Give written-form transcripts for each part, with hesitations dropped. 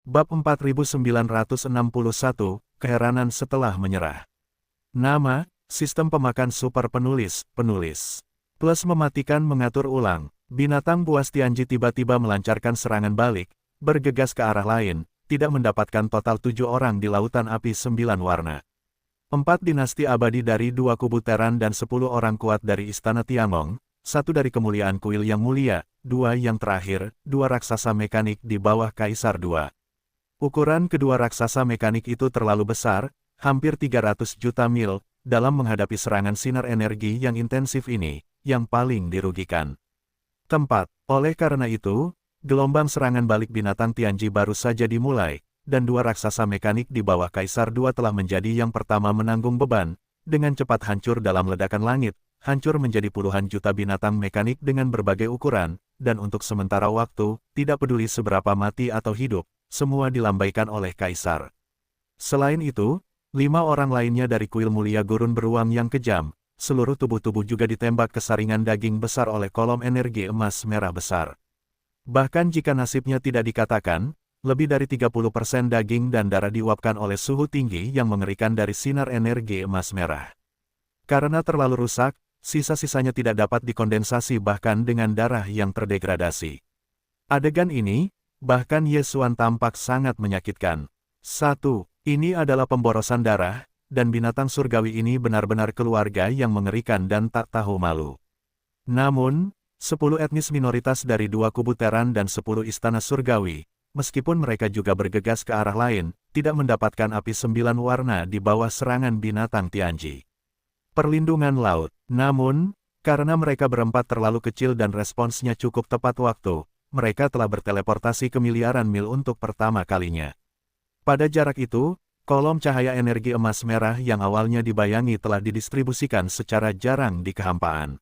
Bab 4961, Keheranan setelah menyerah. Nama, Sistem Pemakan Super Penulis, Plus mematikan mengatur ulang. Binatang buas Tianji tiba-tiba melancarkan serangan balik, bergegas ke arah lain, tidak mendapatkan total 7 orang di lautan api 9 warna. 4 dinasti abadi dari 2 kubu Teran dan 10 orang kuat dari Istana Tiangong, 1 dari kemuliaan kuil yang mulia, 2 yang terakhir, 2 raksasa mekanik di bawah Kaisar 2. Ukuran kedua raksasa mekanik itu terlalu besar, hampir 300 juta mil, dalam menghadapi serangan sinar energi yang intensif ini, yang paling dirugikan. Tempat, oleh karena itu, gelombang serangan balik binatang Tianji baru saja dimulai, dan 2 raksasa mekanik di bawah Kaisar 2 telah menjadi yang pertama menanggung beban, dengan cepat hancur dalam ledakan langit, hancur menjadi puluhan juta binatang mekanik dengan berbagai ukuran, dan untuk sementara waktu, tidak peduli seberapa mati atau hidup, semua dilambaikan oleh Kaisar. Selain itu, 5 orang lainnya dari kuil mulia gurun beruang yang kejam, seluruh tubuh-tubuh juga ditembak ke saringan daging besar oleh kolom energi emas merah besar. Bahkan jika nasibnya tidak dikatakan, lebih dari 30% daging dan darah diuapkan oleh suhu tinggi yang mengerikan dari sinar energi emas merah. Karena terlalu rusak, sisa-sisanya tidak dapat dikondensasi bahkan dengan darah yang terdegradasi. Adegan ini, bahkan Yesuan tampak sangat menyakitkan. 1. Ini adalah pemborosan darah, dan binatang surgawi ini benar-benar keluarga yang mengerikan dan tak tahu malu. Namun, 10 etnis minoritas dari 2 kubu Teran dan 10 istana surgawi, meskipun mereka juga bergegas ke arah lain, tidak mendapatkan api 9 warna di bawah serangan binatang Tianji. Perlindungan laut. Namun, karena mereka berempat terlalu kecil dan responsnya cukup tepat waktu, mereka telah berteleportasi ke miliaran mil untuk pertama kalinya. Pada jarak itu, kolom cahaya energi emas merah yang awalnya dibayangi telah didistribusikan secara jarang di kehampaan.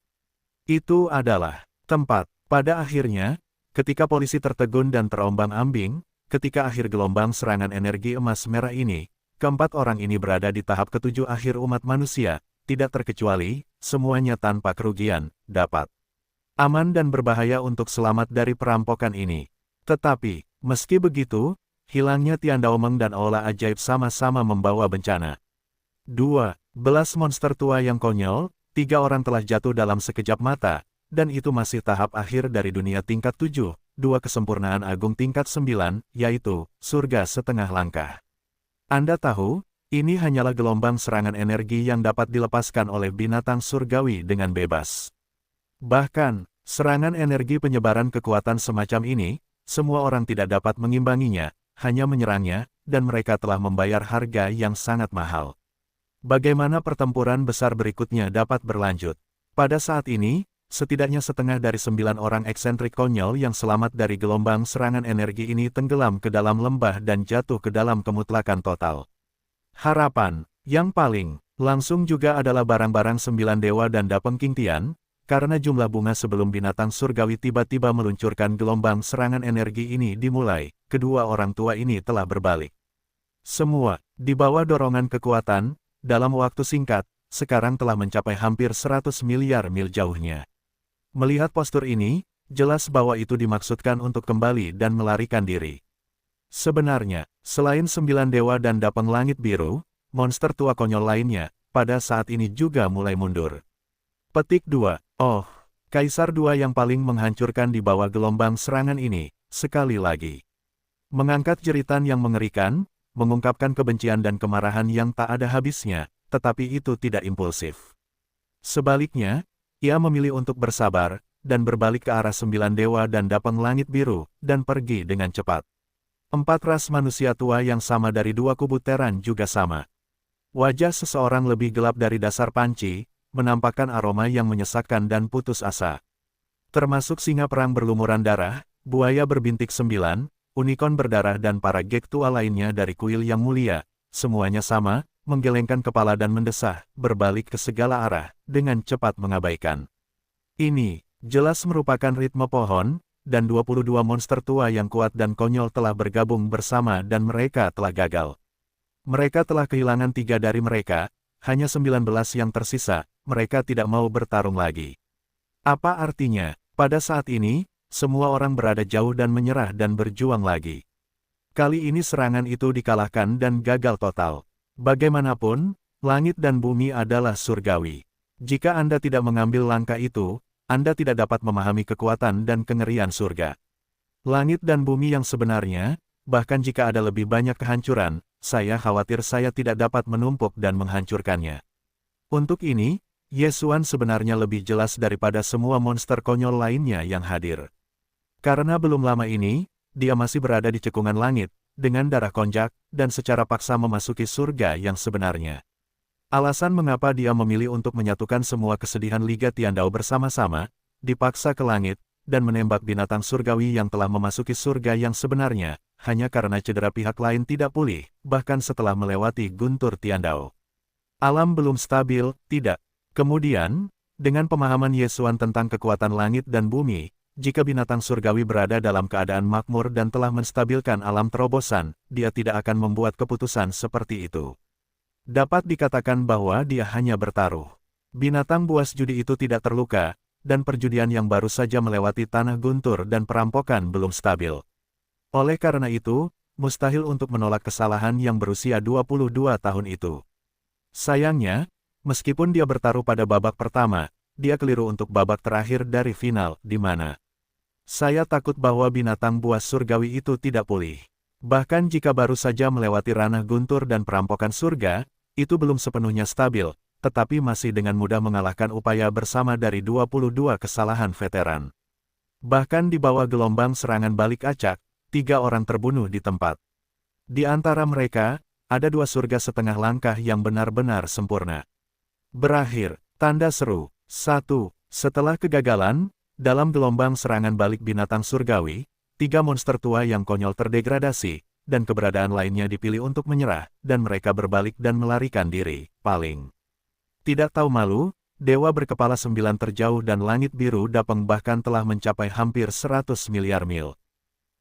Itu adalah tempat. Pada akhirnya, ketika polisi tertegun dan terombang-ambing, ketika akhir gelombang serangan energi emas merah ini, keempat orang ini berada di tahap ketujuh akhir umat manusia, tidak terkecuali, semuanya tanpa kerugian, dapat aman dan berbahaya untuk selamat dari perampokan ini. Tetapi, meski begitu, hilangnya Tiandaomeng dan Aula Ajaib sama-sama membawa bencana. 2. Belas monster tua yang konyol, 3 orang telah jatuh dalam sekejap mata, dan itu masih tahap akhir dari dunia tingkat 7, 2 kesempurnaan agung tingkat 9, yaitu, surga setengah langkah. Anda tahu, ini hanyalah gelombang serangan energi yang dapat dilepaskan oleh binatang surgawi dengan bebas. Bahkan, serangan energi penyebaran kekuatan semacam ini, semua orang tidak dapat mengimbanginya, hanya menyerangnya, dan mereka telah membayar harga yang sangat mahal. Bagaimana pertempuran besar berikutnya dapat berlanjut? Pada saat ini, setidaknya setengah dari 9 orang eksentrik konyol yang selamat dari gelombang serangan energi ini tenggelam ke dalam lembah dan jatuh ke dalam kemutlakan total. Harapan yang paling langsung juga adalah barang-barang 9 dewa dan Dapeng King Tian, karena jumlah bunga sebelum binatang surgawi tiba-tiba meluncurkan gelombang serangan energi ini dimulai, kedua orang tua ini telah berbalik. Semua, di bawah dorongan kekuatan, dalam waktu singkat, sekarang telah mencapai hampir 100 miliar mil jauhnya. Melihat postur ini, jelas bahwa itu dimaksudkan untuk kembali dan melarikan diri. Sebenarnya, selain 9 dewa dan Dapeng Langit Biru, monster tua konyol lainnya, pada saat ini juga mulai mundur. Petik 2. Oh, Kaisar 2 yang paling menghancurkan di bawah gelombang serangan ini, sekali lagi. Mengangkat jeritan yang mengerikan, mengungkapkan kebencian dan kemarahan yang tak ada habisnya, tetapi itu tidak impulsif. Sebaliknya, ia memilih untuk bersabar, dan berbalik ke arah 9 dewa dan Dapeng Langit Biru, dan pergi dengan cepat. 4 ras manusia tua yang sama dari 2 kubu Teran juga sama. Wajah seseorang lebih gelap dari dasar panci, menampakkan aroma yang menyesakkan dan putus asa. Termasuk singa perang berlumuran darah, buaya berbintik 9, unicorn berdarah dan para gek tua lainnya dari kuil yang mulia, semuanya sama, menggelengkan kepala dan mendesah, berbalik ke segala arah, dengan cepat mengabaikan. Ini, jelas merupakan ritme pohon, dan 22 monster tua yang kuat dan konyol telah bergabung bersama dan mereka telah gagal. Mereka telah kehilangan 3 dari mereka, hanya 19 yang tersisa, mereka tidak mau bertarung lagi. Apa artinya, pada saat ini, semua orang berada jauh dan menyerah dan berjuang lagi. Kali ini serangan itu dikalahkan dan gagal total. Bagaimanapun, langit dan bumi adalah surgawi. Jika Anda tidak mengambil langkah itu, Anda tidak dapat memahami kekuatan dan kengerian surga. Langit dan bumi yang sebenarnya, bahkan jika ada lebih banyak kehancuran, saya khawatir saya tidak dapat menumpuk dan menghancurkannya. Untuk ini, Yesuan sebenarnya lebih jelas daripada semua monster konyol lainnya yang hadir. Karena belum lama ini, dia masih berada di cekungan langit, dengan darah konjak, dan secara paksa memasuki surga yang sebenarnya. Alasan mengapa dia memilih untuk menyatukan semua kesedihan Liga Tiandao bersama-sama, dipaksa ke langit, dan menembak binatang surgawi yang telah memasuki surga yang sebenarnya, hanya karena cedera pihak lain tidak pulih, bahkan setelah melewati guntur Tiandao. Alam belum stabil, tidak. Kemudian, dengan pemahaman Yesuan tentang kekuatan langit dan bumi, jika binatang surgawi berada dalam keadaan makmur dan telah menstabilkan alam terobosan, dia tidak akan membuat keputusan seperti itu. Dapat dikatakan bahwa dia hanya bertaruh. Binatang buas judi itu tidak terluka, dan perjudian yang baru saja melewati tanah guntur dan perampokan belum stabil. Oleh karena itu, mustahil untuk menolak kesalahan yang berusia 22 tahun itu. Sayangnya, meskipun dia bertaruh pada babak pertama, dia keliru untuk babak terakhir dari final, di mana saya takut bahwa binatang buas surgawi itu tidak pulih. Bahkan jika baru saja melewati ranah guntur dan perampokan surga, itu belum sepenuhnya stabil, tetapi masih dengan mudah mengalahkan upaya bersama dari 22 kesalahan veteran. Bahkan di bawah gelombang serangan balik acak, 3 orang terbunuh di tempat. Di antara mereka, ada 2 surga setengah langkah yang benar-benar sempurna. Berakhir, tanda seru. 1. Setelah kegagalan, dalam gelombang serangan balik binatang surgawi, 3 monster tua yang konyol terdegradasi, dan keberadaan lainnya dipilih untuk menyerah, dan mereka berbalik dan melarikan diri, paling. Tidak tahu malu, dewa berkepala 9 terjauh dan langit biru Dapeng bahkan telah mencapai hampir 100 miliar mil.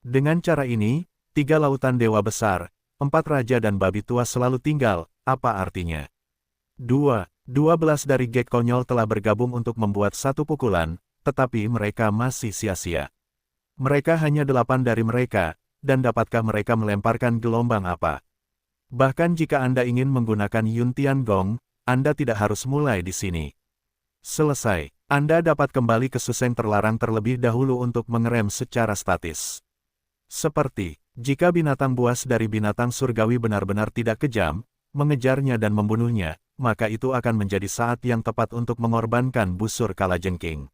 Dengan cara ini, 3 lautan dewa besar, 4 raja dan babi tua selalu tinggal, apa artinya? 12 dari gek konyol telah bergabung untuk membuat satu pukulan, tetapi mereka masih sia-sia. Mereka hanya 8 dari mereka, dan dapatkah mereka melemparkan gelombang apa? Bahkan jika Anda ingin menggunakan Yun Tian Gong, Anda tidak harus mulai di sini. Selesai, Anda dapat kembali ke suseng terlarang terlebih dahulu untuk mengerem secara statis. Seperti, jika binatang buas dari binatang surgawi benar-benar tidak kejam, mengejarnya dan membunuhnya, maka itu akan menjadi saat yang tepat untuk mengorbankan busur kalajengking.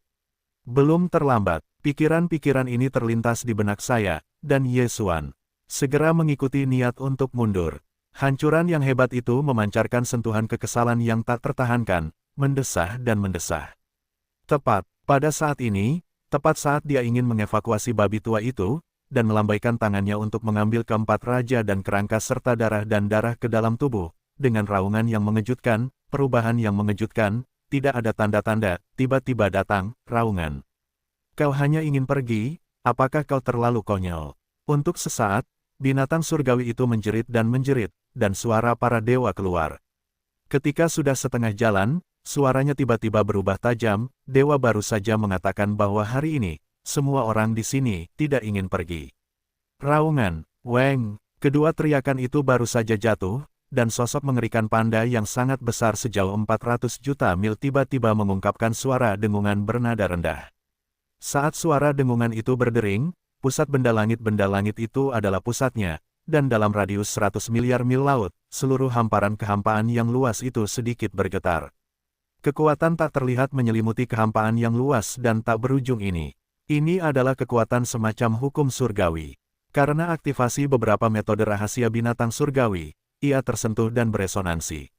Belum terlambat, pikiran-pikiran ini terlintas di benak saya, dan Yesuan segera mengikuti niat untuk mundur. Hancuran yang hebat itu memancarkan sentuhan kekesalan yang tak tertahankan, mendesah dan mendesah. Tepat, pada saat ini, tepat saat dia ingin mengevakuasi babi tua itu, dan melambaikan tangannya untuk mengambil keempat raja dan kerangka serta darah dan darah ke dalam tubuh, dengan raungan yang mengejutkan, perubahan yang mengejutkan, tidak ada tanda-tanda, tiba-tiba datang, raungan. Kau hanya ingin pergi, apakah kau terlalu konyol? Untuk sesaat, binatang surgawi itu menjerit, dan suara para dewa keluar. Ketika sudah setengah jalan, suaranya tiba-tiba berubah tajam, dewa baru saja mengatakan bahwa hari ini, semua orang di sini tidak ingin pergi. Raungan, weng, kedua teriakan itu baru saja jatuh, dan sosok mengerikan panda yang sangat besar sejauh 400 juta mil tiba-tiba mengungkapkan suara dengungan bernada rendah. Saat suara dengungan itu berdering, pusat benda langit itu adalah pusatnya, dan dalam radius 100 miliar mil laut, seluruh hamparan kehampaan yang luas itu sedikit bergetar. Kekuatan tak terlihat menyelimuti kehampaan yang luas dan tak berujung ini. Ini adalah kekuatan semacam hukum surgawi. Karena aktivasi beberapa metode rahasia binatang surgawi, ia tersentuh dan beresonansi.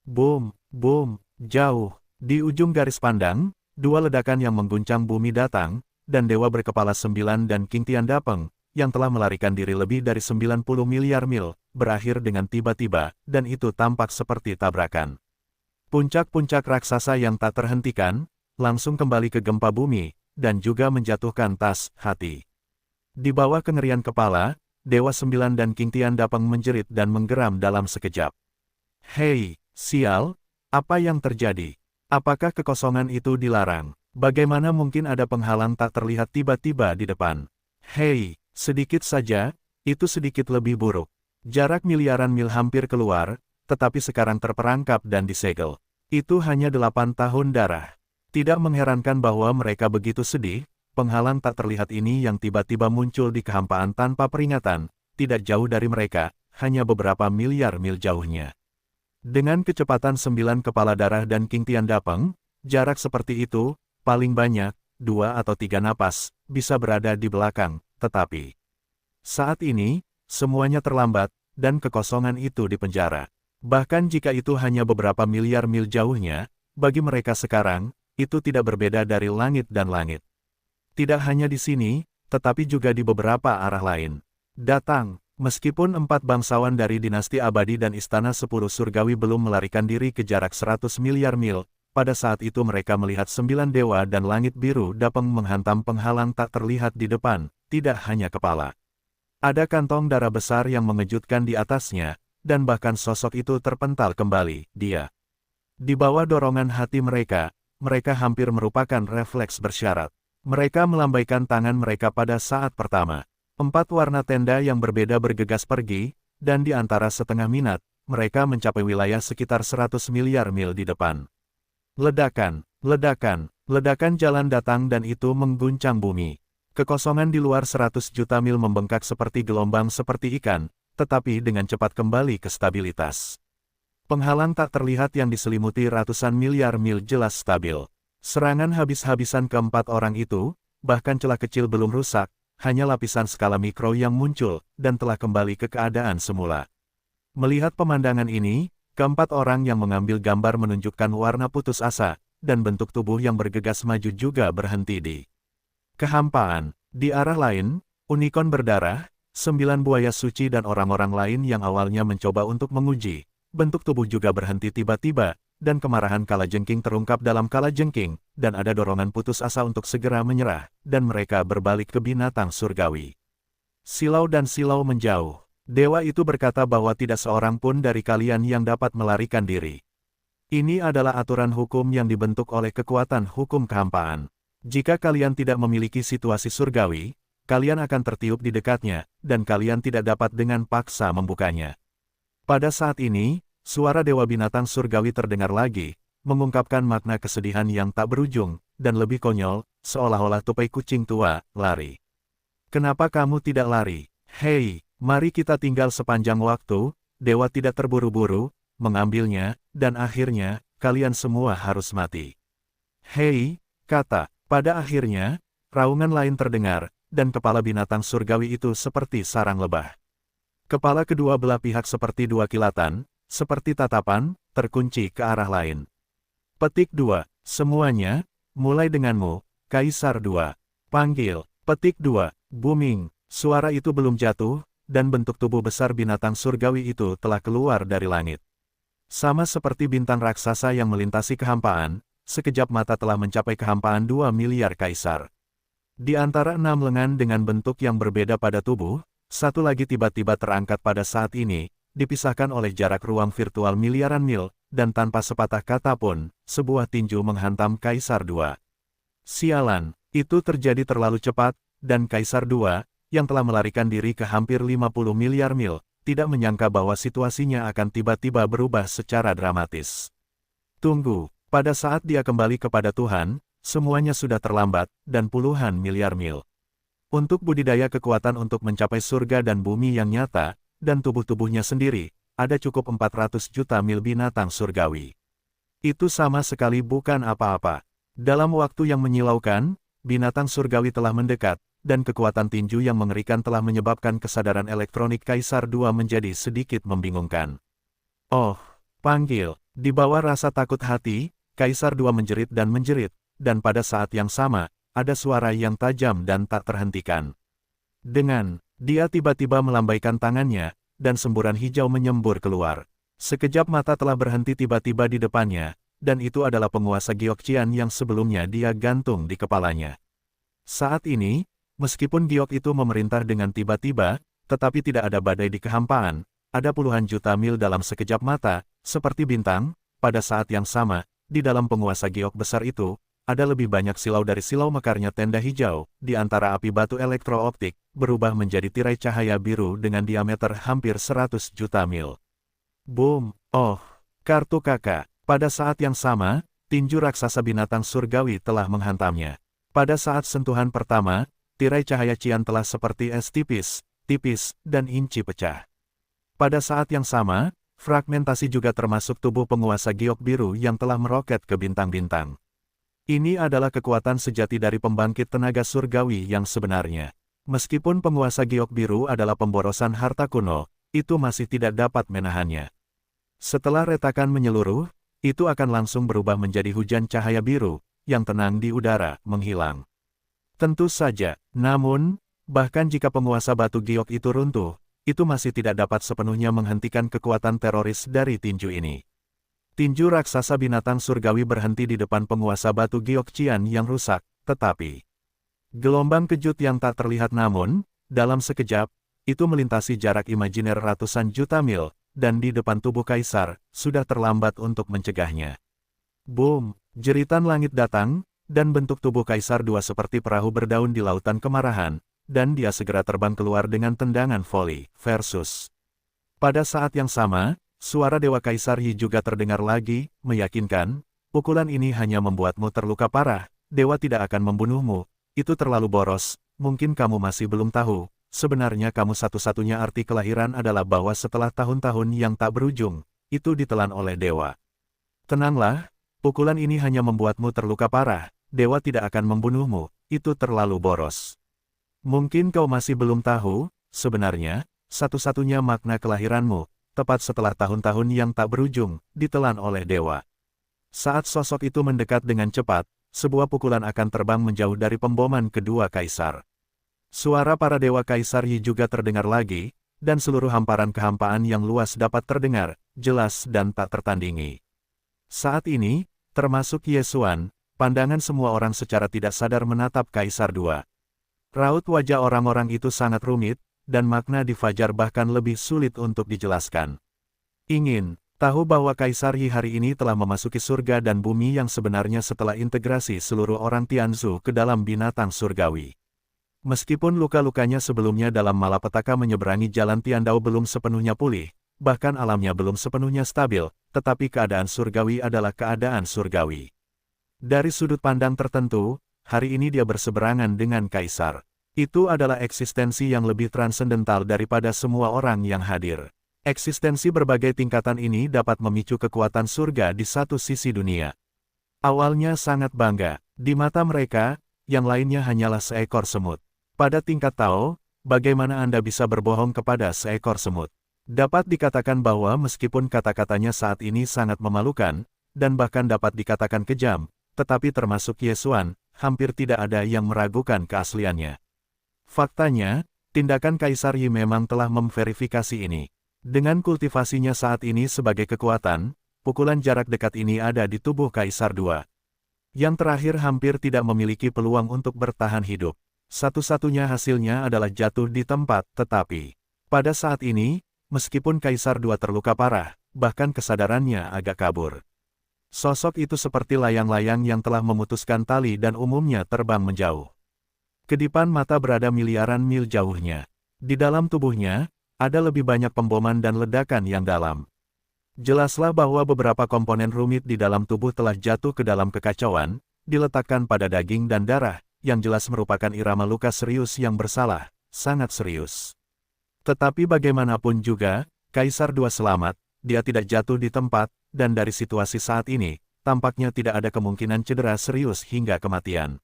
Boom, boom, jauh, di ujung garis pandang, 2 ledakan yang mengguncang bumi datang, dan dewa berkepala 9 dan King Tian Dapeng, yang telah melarikan diri lebih dari 90 miliar mil, berakhir dengan tiba-tiba, dan itu tampak seperti tabrakan. Puncak-puncak raksasa yang tak terhentikan, langsung kembali ke gempa bumi, dan juga menjatuhkan tas hati. Di bawah kengerian kepala, Dewa 9 dan King Tian Dapeng menjerit dan menggeram dalam sekejap. Hei, sial, apa yang terjadi? Apakah kekosongan itu dilarang? Bagaimana mungkin ada penghalang tak terlihat tiba-tiba di depan? Hei, sedikit saja, Itu sedikit lebih buruk. Jarak miliaran mil hampir keluar, tetapi sekarang terperangkap dan disegel. Itu hanya 8 tahun darah. Tidak mengherankan bahwa mereka begitu sedih, penghalang tak terlihat ini yang tiba-tiba muncul di kehampaan tanpa peringatan, tidak jauh dari mereka, hanya beberapa miliar mil jauhnya. Dengan kecepatan 9 kepala darah dan King Tiandapeng, jarak seperti itu, paling banyak, 2 atau 3 napas, bisa berada di belakang, tetapi saat ini, semuanya terlambat, dan kekosongan itu di penjara. Bahkan jika itu hanya beberapa miliar mil jauhnya, bagi mereka sekarang, itu tidak berbeda dari langit dan langit. Tidak hanya di sini, tetapi juga di beberapa arah lain. Datang, meskipun 4 bangsawan dari dinasti abadi dan istana 10 surgawi belum melarikan diri ke jarak 100 miliar mil, pada saat itu mereka melihat 9 dewa dan langit biru Dapeng menghantam penghalang tak terlihat di depan, tidak hanya kepala. Ada kantong darah besar yang mengejutkan di atasnya, dan bahkan sosok itu terpental kembali, dia. Di bawah dorongan hati mereka hampir merupakan refleks bersyarat. Mereka melambaikan tangan mereka pada saat pertama. 4 warna tenda yang berbeda bergegas pergi, dan di antara setengah minat, mereka mencapai wilayah sekitar 100 miliar mil di depan. Ledakan, ledakan, ledakan jalan datang dan itu mengguncang bumi. Kekosongan di luar 100 juta mil membengkak seperti gelombang seperti ikan, tetapi dengan cepat kembali ke stabilitas. Penghalang tak terlihat yang diselimuti ratusan miliar mil jelas stabil. Serangan habis-habisan keempat orang itu, bahkan celah kecil belum rusak, hanya lapisan skala mikro yang muncul, dan telah kembali ke keadaan semula. Melihat pemandangan ini, keempat orang yang mengambil gambar menunjukkan warna putus asa, dan bentuk tubuh yang bergegas maju juga berhenti di kehampaan. Di arah lain, unicorn berdarah, 9 buaya suci dan orang-orang lain yang awalnya mencoba untuk menguji bentuk tubuh juga berhenti tiba-tiba, dan kemarahan kalajengking terungkap dalam kalajengking, dan ada dorongan putus asa untuk segera menyerah, dan mereka berbalik ke binatang surgawi. Silau dan silau menjauh. Dewa itu berkata bahwa tidak seorang pun dari kalian yang dapat melarikan diri. Ini adalah aturan hukum yang dibentuk oleh kekuatan hukum kehampaan. Jika kalian tidak memiliki situasi surgawi, kalian akan tertiup di dekatnya, dan kalian tidak dapat dengan paksa membukanya. Pada saat ini, suara Dewa Binatang Surgawi terdengar lagi, mengungkapkan makna kesedihan yang tak berujung, dan lebih konyol, seolah-olah tupai kucing tua, lari. Kenapa kamu tidak lari? Hei, mari kita tinggal sepanjang waktu, Dewa tidak terburu-buru, mengambilnya, dan akhirnya, kalian semua harus mati. Hei, kata. Pada akhirnya, raungan lain terdengar, dan kepala binatang surgawi itu seperti sarang lebah. Kepala kedua belah pihak seperti 2 kilatan, seperti tatapan, terkunci ke arah lain. Petik 2. Semuanya, mulai denganmu, Kaisar 2. Panggil. Petik 2. Booming. Suara itu belum jatuh, dan bentuk tubuh besar binatang surgawi itu telah keluar dari langit. Sama seperti bintang raksasa yang melintasi kehampaan, sekejap mata telah mencapai kehampaan 2 miliar kaisar. Di antara 6 lengan dengan bentuk yang berbeda pada tubuh, satu lagi tiba-tiba terangkat pada saat ini, dipisahkan oleh jarak ruang virtual miliaran mil, dan tanpa sepatah kata pun, sebuah tinju menghantam Kaisar 2. Sialan, itu terjadi terlalu cepat, dan Kaisar 2, yang telah melarikan diri ke hampir 50 miliar mil, tidak menyangka bahwa situasinya akan tiba-tiba berubah secara dramatis. Tunggu. Pada saat dia kembali kepada Tuhan, semuanya sudah terlambat, dan puluhan miliar mil. Untuk budidaya kekuatan untuk mencapai surga dan bumi yang nyata, dan tubuh-tubuhnya sendiri, ada cukup 400 juta mil binatang surgawi. Itu sama sekali bukan apa-apa. Dalam waktu yang menyilaukan, binatang surgawi telah mendekat, dan kekuatan tinju yang mengerikan telah menyebabkan kesadaran elektronik Kaisar 2 menjadi sedikit membingungkan. Oh, panggil. Di bawah rasa takut hati, Kaisar 2 menjerit, dan pada saat yang sama, ada suara yang tajam dan tak terhentikan. Dia tiba-tiba melambaikan tangannya, dan semburan hijau menyembur keluar. Sekejap mata telah berhenti tiba-tiba di depannya, dan itu adalah penguasa Gyeokjian yang sebelumnya dia gantung di kepalanya. Saat ini, meskipun Giok itu memerintah dengan tiba-tiba, tetapi tidak ada badai di kehampaan, ada puluhan juta mil dalam sekejap mata, seperti bintang, pada saat yang sama. Di dalam penguasa Giok besar itu, ada lebih banyak silau dari silau mekarnya tenda hijau, di antara api batu elektrooptik, berubah menjadi tirai cahaya biru dengan diameter hampir 100 juta mil. Boom! Oh, kartu kakak. Pada saat yang sama, tinju raksasa binatang surgawi telah menghantamnya. Pada saat sentuhan pertama, tirai cahaya Qian telah seperti es tipis, dan inci pecah. Pada saat yang sama, fragmentasi juga termasuk tubuh penguasa giok biru yang telah meroket ke bintang-bintang. Ini adalah kekuatan sejati dari pembangkit tenaga surgawi yang sebenarnya. Meskipun penguasa giok biru adalah pemborosan harta kuno, itu masih tidak dapat menahannya. Setelah retakan menyeluruh, itu akan langsung berubah menjadi hujan cahaya biru, yang tenang di udara, menghilang. Tentu saja, namun, bahkan jika penguasa batu giok itu runtuh, itu masih tidak dapat sepenuhnya menghentikan kekuatan teroris dari tinju ini. Tinju raksasa binatang surgawi berhenti di depan penguasa batu giok Qian yang rusak, tetapi gelombang kejut yang tak terlihat namun, dalam sekejap, itu melintasi jarak imajiner ratusan juta mil, dan di depan tubuh kaisar, sudah terlambat untuk mencegahnya. Boom! Jeritan langit datang, dan bentuk tubuh kaisar dua seperti perahu berdaun di lautan kemarahan, dan dia segera terbang keluar dengan tendangan voli, versus. Pada saat yang sama, suara Dewa Kaisar Yi juga terdengar lagi, meyakinkan, pukulan ini hanya membuatmu terluka parah, Dewa tidak akan membunuhmu, itu terlalu boros, mungkin kamu masih belum tahu, sebenarnya kamu satu-satunya arti kelahiran adalah bahwa setelah tahun-tahun yang tak berujung, itu ditelan oleh Dewa. Tenanglah, pukulan ini hanya membuatmu terluka parah, Dewa tidak akan membunuhmu, itu terlalu boros. Mungkin kau masih belum tahu, sebenarnya, satu-satunya makna kelahiranmu, tepat setelah tahun-tahun yang tak berujung, ditelan oleh Dewa. Saat sosok itu mendekat dengan cepat, sebuah pukulan akan terbang menjauh dari pemboman kedua kaisar. Suara para Dewa Kaisar Yi juga terdengar lagi, dan seluruh hamparan kehampaan yang luas dapat terdengar, jelas dan tak tertandingi. Saat ini, termasuk Ye Xuan, pandangan semua orang secara tidak sadar menatap Kaisar II. Raut wajah orang-orang itu sangat rumit, dan makna di Fajar bahkan lebih sulit untuk dijelaskan. Ingin tahu bahwa Kaisar Yi hari ini telah memasuki surga dan bumi yang sebenarnya setelah integrasi seluruh orang Tianzu ke dalam binatang surgawi. Meskipun luka-lukanya sebelumnya dalam malapetaka menyeberangi jalan Tiandao belum sepenuhnya pulih, bahkan alamnya belum sepenuhnya stabil, tetapi keadaan surgawi adalah keadaan surgawi. Dari sudut pandang tertentu, hari ini dia berseberangan dengan Kaisar. Itu adalah eksistensi yang lebih transendental daripada semua orang yang hadir. Eksistensi berbagai tingkatan ini dapat memicu kekuatan surga di satu sisi dunia. Awalnya sangat bangga, di mata mereka, yang lainnya hanyalah seekor semut. Pada tingkat Tao, bagaimana Anda bisa berbohong kepada seekor semut? Dapat dikatakan bahwa meskipun kata-katanya saat ini sangat memalukan, dan bahkan dapat dikatakan kejam, tetapi termasuk Ye Xuan, hampir tidak ada yang meragukan keasliannya. Faktanya, tindakan Kaisar Yi memang telah memverifikasi ini. Dengan kultivasinya saat ini sebagai kekuatan, pukulan jarak dekat ini ada di tubuh Kaisar II. Yang terakhir hampir tidak memiliki peluang untuk bertahan hidup. Satu-satunya hasilnya adalah jatuh di tempat, tetapi pada saat ini, meskipun Kaisar II terluka parah, bahkan kesadarannya agak kabur. Sosok itu seperti layang-layang yang telah memutuskan tali dan umumnya terbang menjauh. Kedipan mata berada miliaran mil jauhnya. Di dalam tubuhnya, ada lebih banyak pemboman dan ledakan yang dalam. Jelaslah bahwa beberapa komponen rumit di dalam tubuh telah jatuh ke dalam kekacauan, diletakkan pada daging dan darah, yang jelas merupakan irama luka serius yang bersalah, sangat serius. Tetapi bagaimanapun juga, Kaisar II selamat, dia tidak jatuh di tempat, dan dari situasi saat ini, tampaknya tidak ada kemungkinan cedera serius hingga kematian.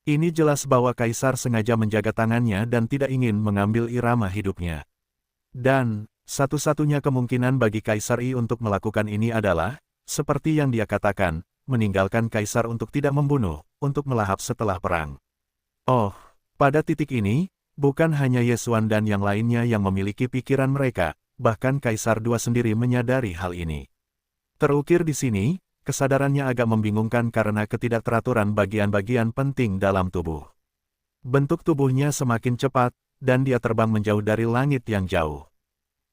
Ini jelas bahwa Kaisar sengaja menjaga tangannya dan tidak ingin mengambil irama hidupnya. Dan, satu-satunya kemungkinan bagi Kaisar Yi untuk melakukan ini adalah, seperti yang dia katakan, meninggalkan Kaisar untuk tidak membunuh, untuk melahap setelah perang. Oh, pada titik ini, bukan hanya Ye Xuan dan yang lainnya yang memiliki pikiran mereka, bahkan Kaisar II sendiri menyadari hal ini. Terukir di sini, kesadarannya agak membingungkan karena ketidakteraturan bagian-bagian penting dalam tubuh. Bentuk tubuhnya semakin cepat, dan dia terbang menjauh dari langit yang jauh.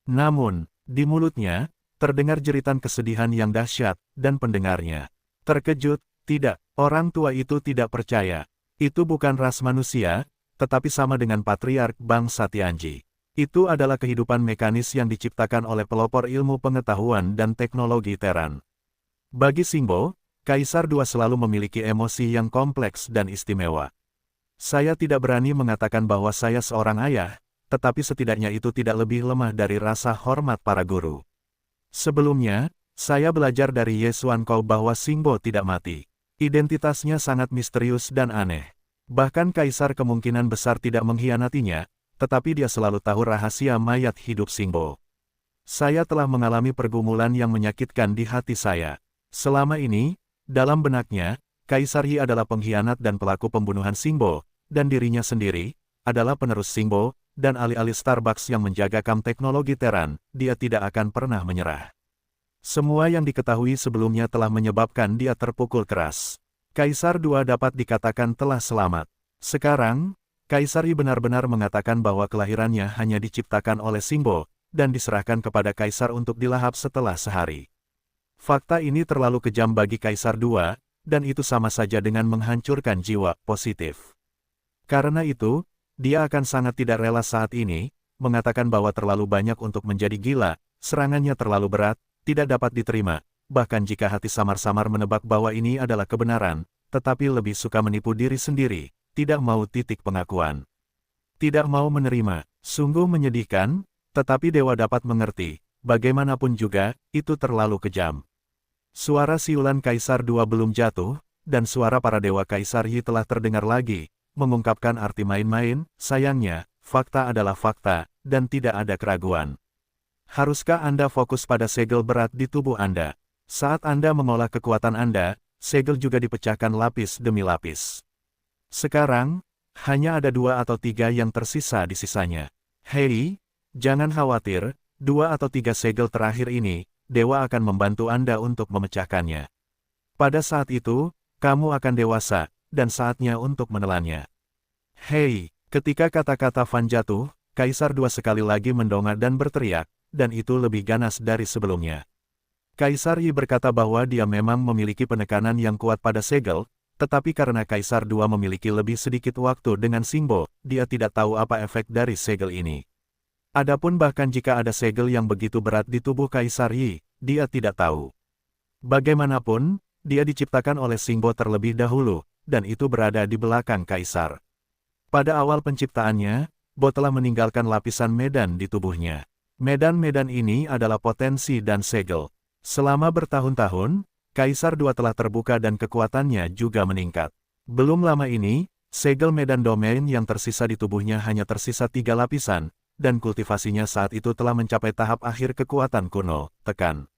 Namun, di mulutnya, terdengar jeritan kesedihan yang dahsyat, dan pendengarnya terkejut, Tidak, orang tua itu tidak percaya. Itu bukan ras manusia, tetapi sama dengan patriark bangsa Tianji. Itu adalah kehidupan mekanis yang diciptakan oleh pelopor ilmu pengetahuan dan teknologi Terran. Bagi Xingbo, Kaisar II selalu memiliki emosi yang kompleks dan istimewa. Saya tidak berani mengatakan bahwa saya seorang ayah, tetapi setidaknya itu tidak lebih lemah dari rasa hormat para guru. Sebelumnya, saya belajar dari Ye Xuankou bahwa Xingbo tidak mati. Identitasnya sangat misterius dan aneh. Bahkan Kaisar kemungkinan besar tidak mengkhianatinya, tetapi dia selalu tahu rahasia mayat hidup Xingbo. Saya telah mengalami pergumulan yang menyakitkan di hati saya. Selama ini, dalam benaknya, Kaisar Yi adalah pengkhianat dan pelaku pembunuhan Xingbo, dan dirinya sendiri adalah penerus Xingbo, dan alih-alih Starbucks yang menjaga kam teknologi Terran, dia tidak akan pernah menyerah. Semua yang diketahui sebelumnya telah menyebabkan dia terpukul keras. Kaisar II dapat dikatakan telah selamat. Sekarang, Kaisar Yi benar-benar mengatakan bahwa kelahirannya hanya diciptakan oleh Xingbo, dan diserahkan kepada Kaisar untuk dilahap setelah sehari. Fakta ini terlalu kejam bagi Kaisar II, dan itu sama saja dengan menghancurkan jiwa positif. Karena itu, dia akan sangat tidak rela saat ini, mengatakan bahwa terlalu banyak untuk menjadi gila, serangannya terlalu berat, tidak dapat diterima, bahkan jika hati samar-samar menebak bahwa ini adalah kebenaran, tetapi lebih suka menipu diri sendiri, tidak mau titik pengakuan. Tidak mau menerima, sungguh menyedihkan, tetapi dewa dapat mengerti, bagaimanapun juga, itu terlalu kejam. Suara siulan Kaisar II belum jatuh, dan suara para dewa Kaisar Yi telah terdengar lagi, mengungkapkan arti main-main, sayangnya, fakta adalah fakta, dan tidak ada keraguan. Haruskah Anda fokus pada segel berat di tubuh Anda? Saat Anda mengolah kekuatan Anda, segel juga dipecahkan lapis demi lapis. Sekarang, hanya ada 2 atau 3 yang tersisa di sisanya. Hei, jangan khawatir, 2 atau 3 segel terakhir ini, dewa akan membantu Anda untuk memecahkannya. Pada saat itu, kamu akan dewasa, dan saatnya untuk menelannya. Hei, ketika kata-kata Fan jatuh, Kaisar II sekali lagi mendongak dan berteriak, dan itu lebih ganas dari sebelumnya. Kaisar Yi berkata bahwa dia memang memiliki penekanan yang kuat pada segel, tetapi karena Kaisar II memiliki lebih sedikit waktu dengan Xingbo, dia tidak tahu apa efek dari segel ini. Adapun bahkan jika ada segel yang begitu berat di tubuh Kaisar Yi, dia tidak tahu. Bagaimanapun, dia diciptakan oleh Xingbo terlebih dahulu, dan itu berada di belakang Kaisar. Pada awal penciptaannya, Bo telah meninggalkan lapisan medan di tubuhnya. Medan-medan ini adalah potensi dan segel. Selama bertahun-tahun, Kaisar II telah terbuka dan kekuatannya juga meningkat. Belum lama ini, segel medan domain yang tersisa di tubuhnya hanya tersisa 3 lapisan, dan kultivasinya saat itu telah mencapai tahap akhir kekuatan kuno, tekan.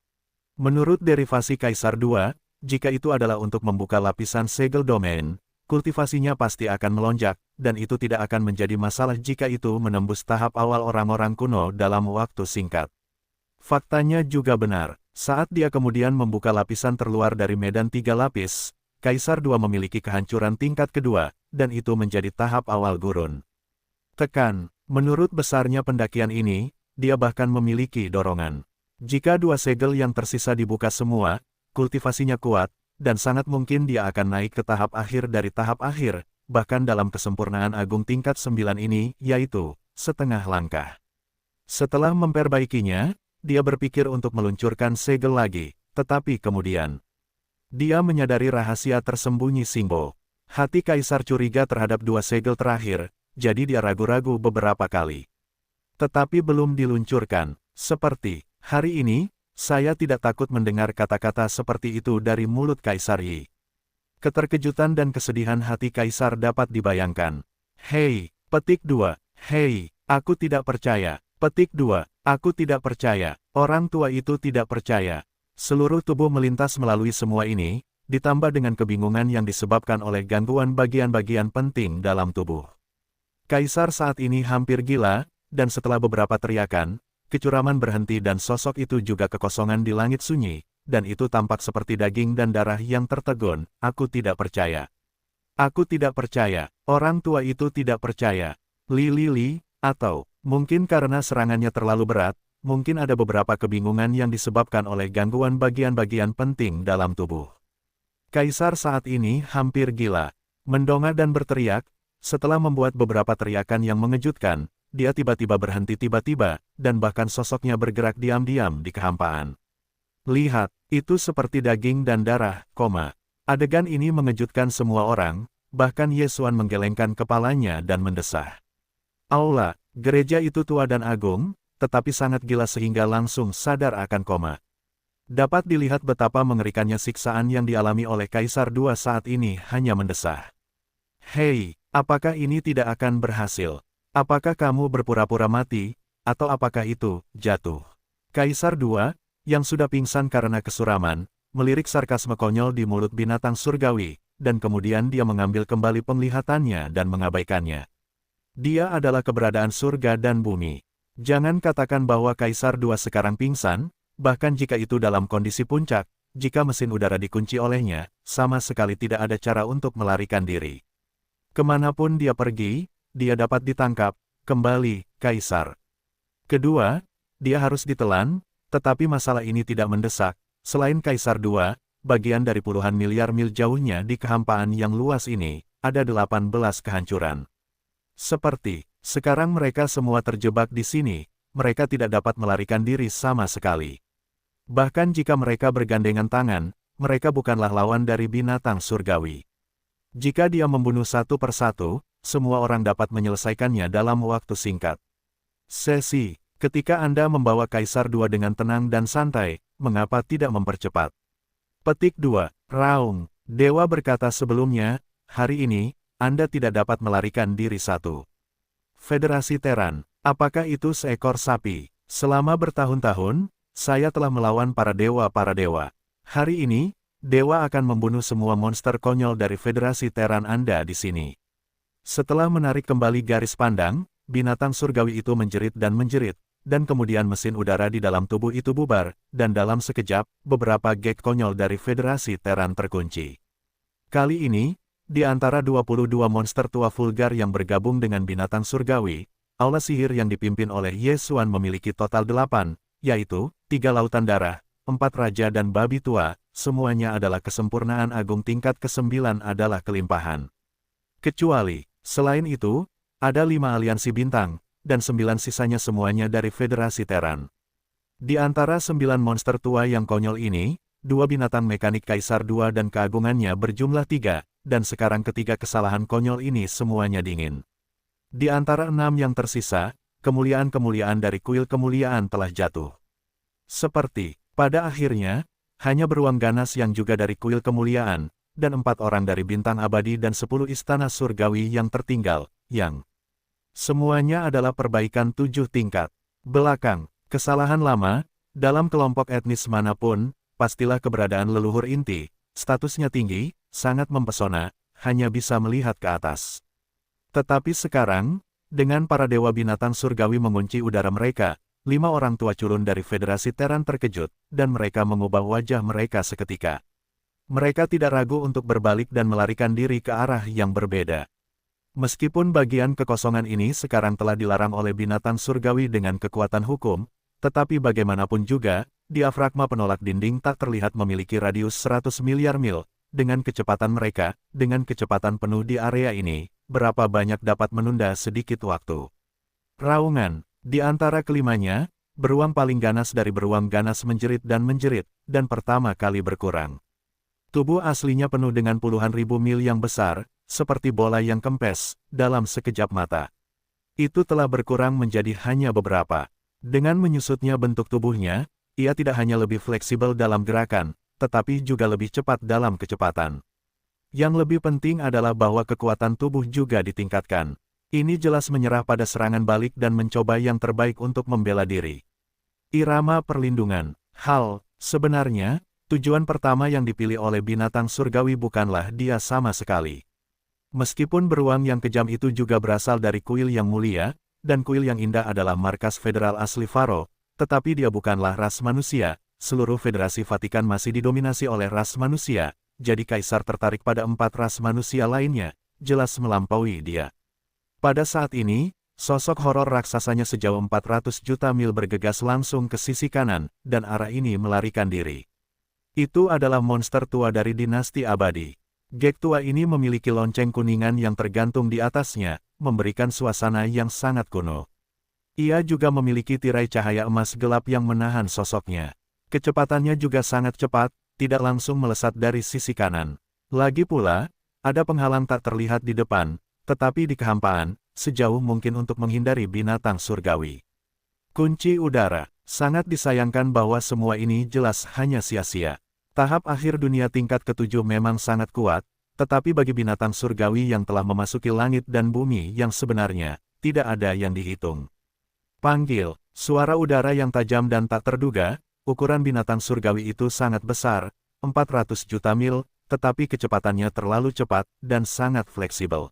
Menurut derivasi Kaisar II, jika itu adalah untuk membuka lapisan segel domain, kultivasinya pasti akan melonjak, dan itu tidak akan menjadi masalah jika itu menembus tahap awal orang-orang kuno dalam waktu singkat. Faktanya juga benar, saat dia kemudian membuka lapisan terluar dari medan 3 lapis, Kaisar II memiliki kehancuran tingkat kedua, dan itu menjadi tahap awal gurun. Tekan, menurut besarnya pendakian ini, dia bahkan memiliki dorongan. Jika 2 segel yang tersisa dibuka semua, kultivasinya kuat, dan sangat mungkin dia akan naik ke tahap akhir dari tahap akhir, bahkan dalam kesempurnaan agung tingkat 9 ini, yaitu, setengah langkah. Setelah memperbaikinya, dia berpikir untuk meluncurkan segel lagi, tetapi kemudian, dia menyadari rahasia tersembunyi Xingbo. Hati Kaisar curiga terhadap 2 segel terakhir, jadi dia ragu-ragu beberapa kali. Tetapi belum diluncurkan, seperti, hari ini, saya tidak takut mendengar kata-kata seperti itu dari mulut Kaisar Yi. Keterkejutan dan kesedihan hati Kaisar dapat dibayangkan. Hei, petik 2, hei, aku tidak percaya. Petik 2, aku tidak percaya. Orang tua itu tidak percaya. Seluruh tubuh melintas melalui semua ini, ditambah dengan kebingungan yang disebabkan oleh gangguan bagian-bagian penting dalam tubuh. Kaisar saat ini hampir gila, dan setelah beberapa teriakan, kecuraman berhenti dan sosok itu juga kekosongan di langit sunyi, dan itu tampak seperti daging dan darah yang tertegun. Aku tidak percaya. Aku tidak percaya. Orang tua itu tidak percaya. Li, atau, mungkin karena serangannya terlalu berat, mungkin ada beberapa kebingungan yang disebabkan oleh gangguan bagian-bagian penting dalam tubuh. Kaisar saat ini hampir gila. Mendongak dan berteriak, setelah membuat beberapa teriakan yang mengejutkan, dia tiba-tiba berhenti tiba-tiba, dan bahkan sosoknya bergerak diam-diam di kehampaan. Lihat, itu seperti daging dan darah, koma. Adegan ini mengejutkan semua orang, bahkan Yesuan menggelengkan kepalanya dan mendesah. Aula, gereja itu tua dan agung, tetapi sangat gila sehingga langsung sadar akan koma. Dapat dilihat betapa mengerikannya siksaan yang dialami oleh Kaisar II saat ini hanya mendesah. Hei, apakah ini tidak akan berhasil? Apakah kamu berpura-pura mati, atau apakah itu jatuh? Kaisar II, yang sudah pingsan karena kesuraman, melirik sarkasme konyol di mulut binatang surgawi, dan kemudian dia mengambil kembali penglihatannya dan mengabaikannya. Dia adalah keberadaan surga dan bumi. Jangan katakan bahwa Kaisar II sekarang pingsan, bahkan jika itu dalam kondisi puncak, jika mesin udara dikunci olehnya, sama sekali tidak ada cara untuk melarikan diri. Kemanapun dia pergi, dia dapat ditangkap, kembali, Kaisar. Kedua, dia harus ditelan, tetapi masalah ini tidak mendesak. Selain Kaisar II, bagian dari puluhan miliar mil jauhnya di kehampaan yang luas ini, ada 18 kehancuran. Seperti, sekarang mereka semua terjebak di sini, mereka tidak dapat melarikan diri sama sekali. Bahkan jika mereka bergandengan tangan, mereka bukanlah lawan dari binatang surgawi. Jika dia membunuh satu persatu, semua orang dapat menyelesaikannya dalam waktu singkat. Sesi, ketika Anda membawa Kaisar II dengan tenang dan santai, mengapa tidak mempercepat? Petik 2, Raung, Dewa berkata sebelumnya, hari ini, Anda tidak dapat melarikan diri satu. Federasi Teran, apakah itu seekor sapi? Selama bertahun-tahun, saya telah melawan para dewa. Hari ini, Dewa akan membunuh semua monster konyol dari Federasi Teran Anda di sini. Setelah menarik kembali garis pandang, binatang surgawi itu menjerit, dan kemudian mesin udara di dalam tubuh itu bubar, dan dalam sekejap, beberapa gag konyol dari Federasi Teran terkunci. Kali ini, di antara 22 monster tua vulgar yang bergabung dengan binatang surgawi, aula sihir yang dipimpin oleh Yesuan memiliki total 8, yaitu 3 lautan darah, 4 raja dan babi tua, semuanya adalah kesempurnaan agung tingkat ke-9 adalah kelimpahan. Kecuali, selain itu, ada 5 aliansi bintang, dan 9 sisanya semuanya dari Federasi Teran. Di antara 9 monster tua yang konyol ini, 2 binatang mekanik Kaisar II dan keagungannya berjumlah 3, dan sekarang ketiga kesalahan konyol ini semuanya dingin. Di antara 6 yang tersisa, kemuliaan-kemuliaan dari kuil kemuliaan telah jatuh. Seperti, pada akhirnya, hanya beruang ganas yang juga dari kuil kemuliaan, dan 4 orang dari bintang abadi dan 10 istana surgawi yang tertinggal, yang semuanya adalah perbaikan 7 tingkat. Belakang, kesalahan lama, dalam kelompok etnis manapun, pastilah keberadaan leluhur inti, statusnya tinggi, sangat mempesona, hanya bisa melihat ke atas. Tetapi sekarang, dengan para dewa binatang surgawi mengunci udara mereka, 5 orang tua culun dari Federasi Teran terkejut, dan mereka mengubah wajah mereka seketika. Mereka tidak ragu untuk berbalik dan melarikan diri ke arah yang berbeda. Meskipun bagian kekosongan ini sekarang telah dilarang oleh binatang surgawi dengan kekuatan hukum, tetapi bagaimanapun juga, diafragma penolak dinding tak terlihat memiliki radius 100 miliar mil. Dengan kecepatan mereka, dengan kecepatan penuh di area ini, berapa banyak dapat menunda sedikit waktu. Raungan. Di antara kelimanya, beruang paling ganas dari beruang ganas menjerit, dan pertama kali berkurang. Tubuh aslinya penuh dengan puluhan ribu mil yang besar, seperti bola yang kempes, dalam sekejap mata. Itu telah berkurang menjadi hanya beberapa. Dengan menyusutnya bentuk tubuhnya, ia tidak hanya lebih fleksibel dalam gerakan, tetapi juga lebih cepat dalam kecepatan. Yang lebih penting adalah bahwa kekuatan tubuh juga ditingkatkan. Ini jelas menyerah pada serangan balik dan mencoba yang terbaik untuk membela diri. Irama perlindungan. Sebenarnya, tujuan pertama yang dipilih oleh binatang surgawi bukanlah dia sama sekali. Meskipun beruang yang kejam itu juga berasal dari kuil yang mulia, dan kuil yang indah adalah markas federal asli Faro, tetapi dia bukanlah ras manusia, seluruh Federasi Vatikan masih didominasi oleh ras manusia, jadi Kaisar tertarik pada 4 ras manusia lainnya, jelas melampaui dia. Pada saat ini, sosok horor raksasanya sejauh 400 juta mil bergegas langsung ke sisi kanan, dan arah ini melarikan diri. Itu adalah monster tua dari dinasti abadi. Gek tua ini memiliki lonceng kuningan yang tergantung di atasnya, memberikan suasana yang sangat kuno. Ia juga memiliki tirai cahaya emas gelap yang menahan sosoknya. Kecepatannya juga sangat cepat, tidak langsung melesat dari sisi kanan. Lagi pula, ada penghalang tak terlihat di depan, tetapi di kehampaan, sejauh mungkin untuk menghindari binatang surgawi. Kunci udara. Sangat disayangkan bahwa semua ini jelas hanya sia-sia. Tahap akhir dunia tingkat ke-7 memang sangat kuat, tetapi bagi binatang surgawi yang telah memasuki langit dan bumi yang sebenarnya, tidak ada yang dihitung. Panggil, suara udara yang tajam dan tak terduga, ukuran binatang surgawi itu sangat besar, 400 juta mil, tetapi kecepatannya terlalu cepat dan sangat fleksibel.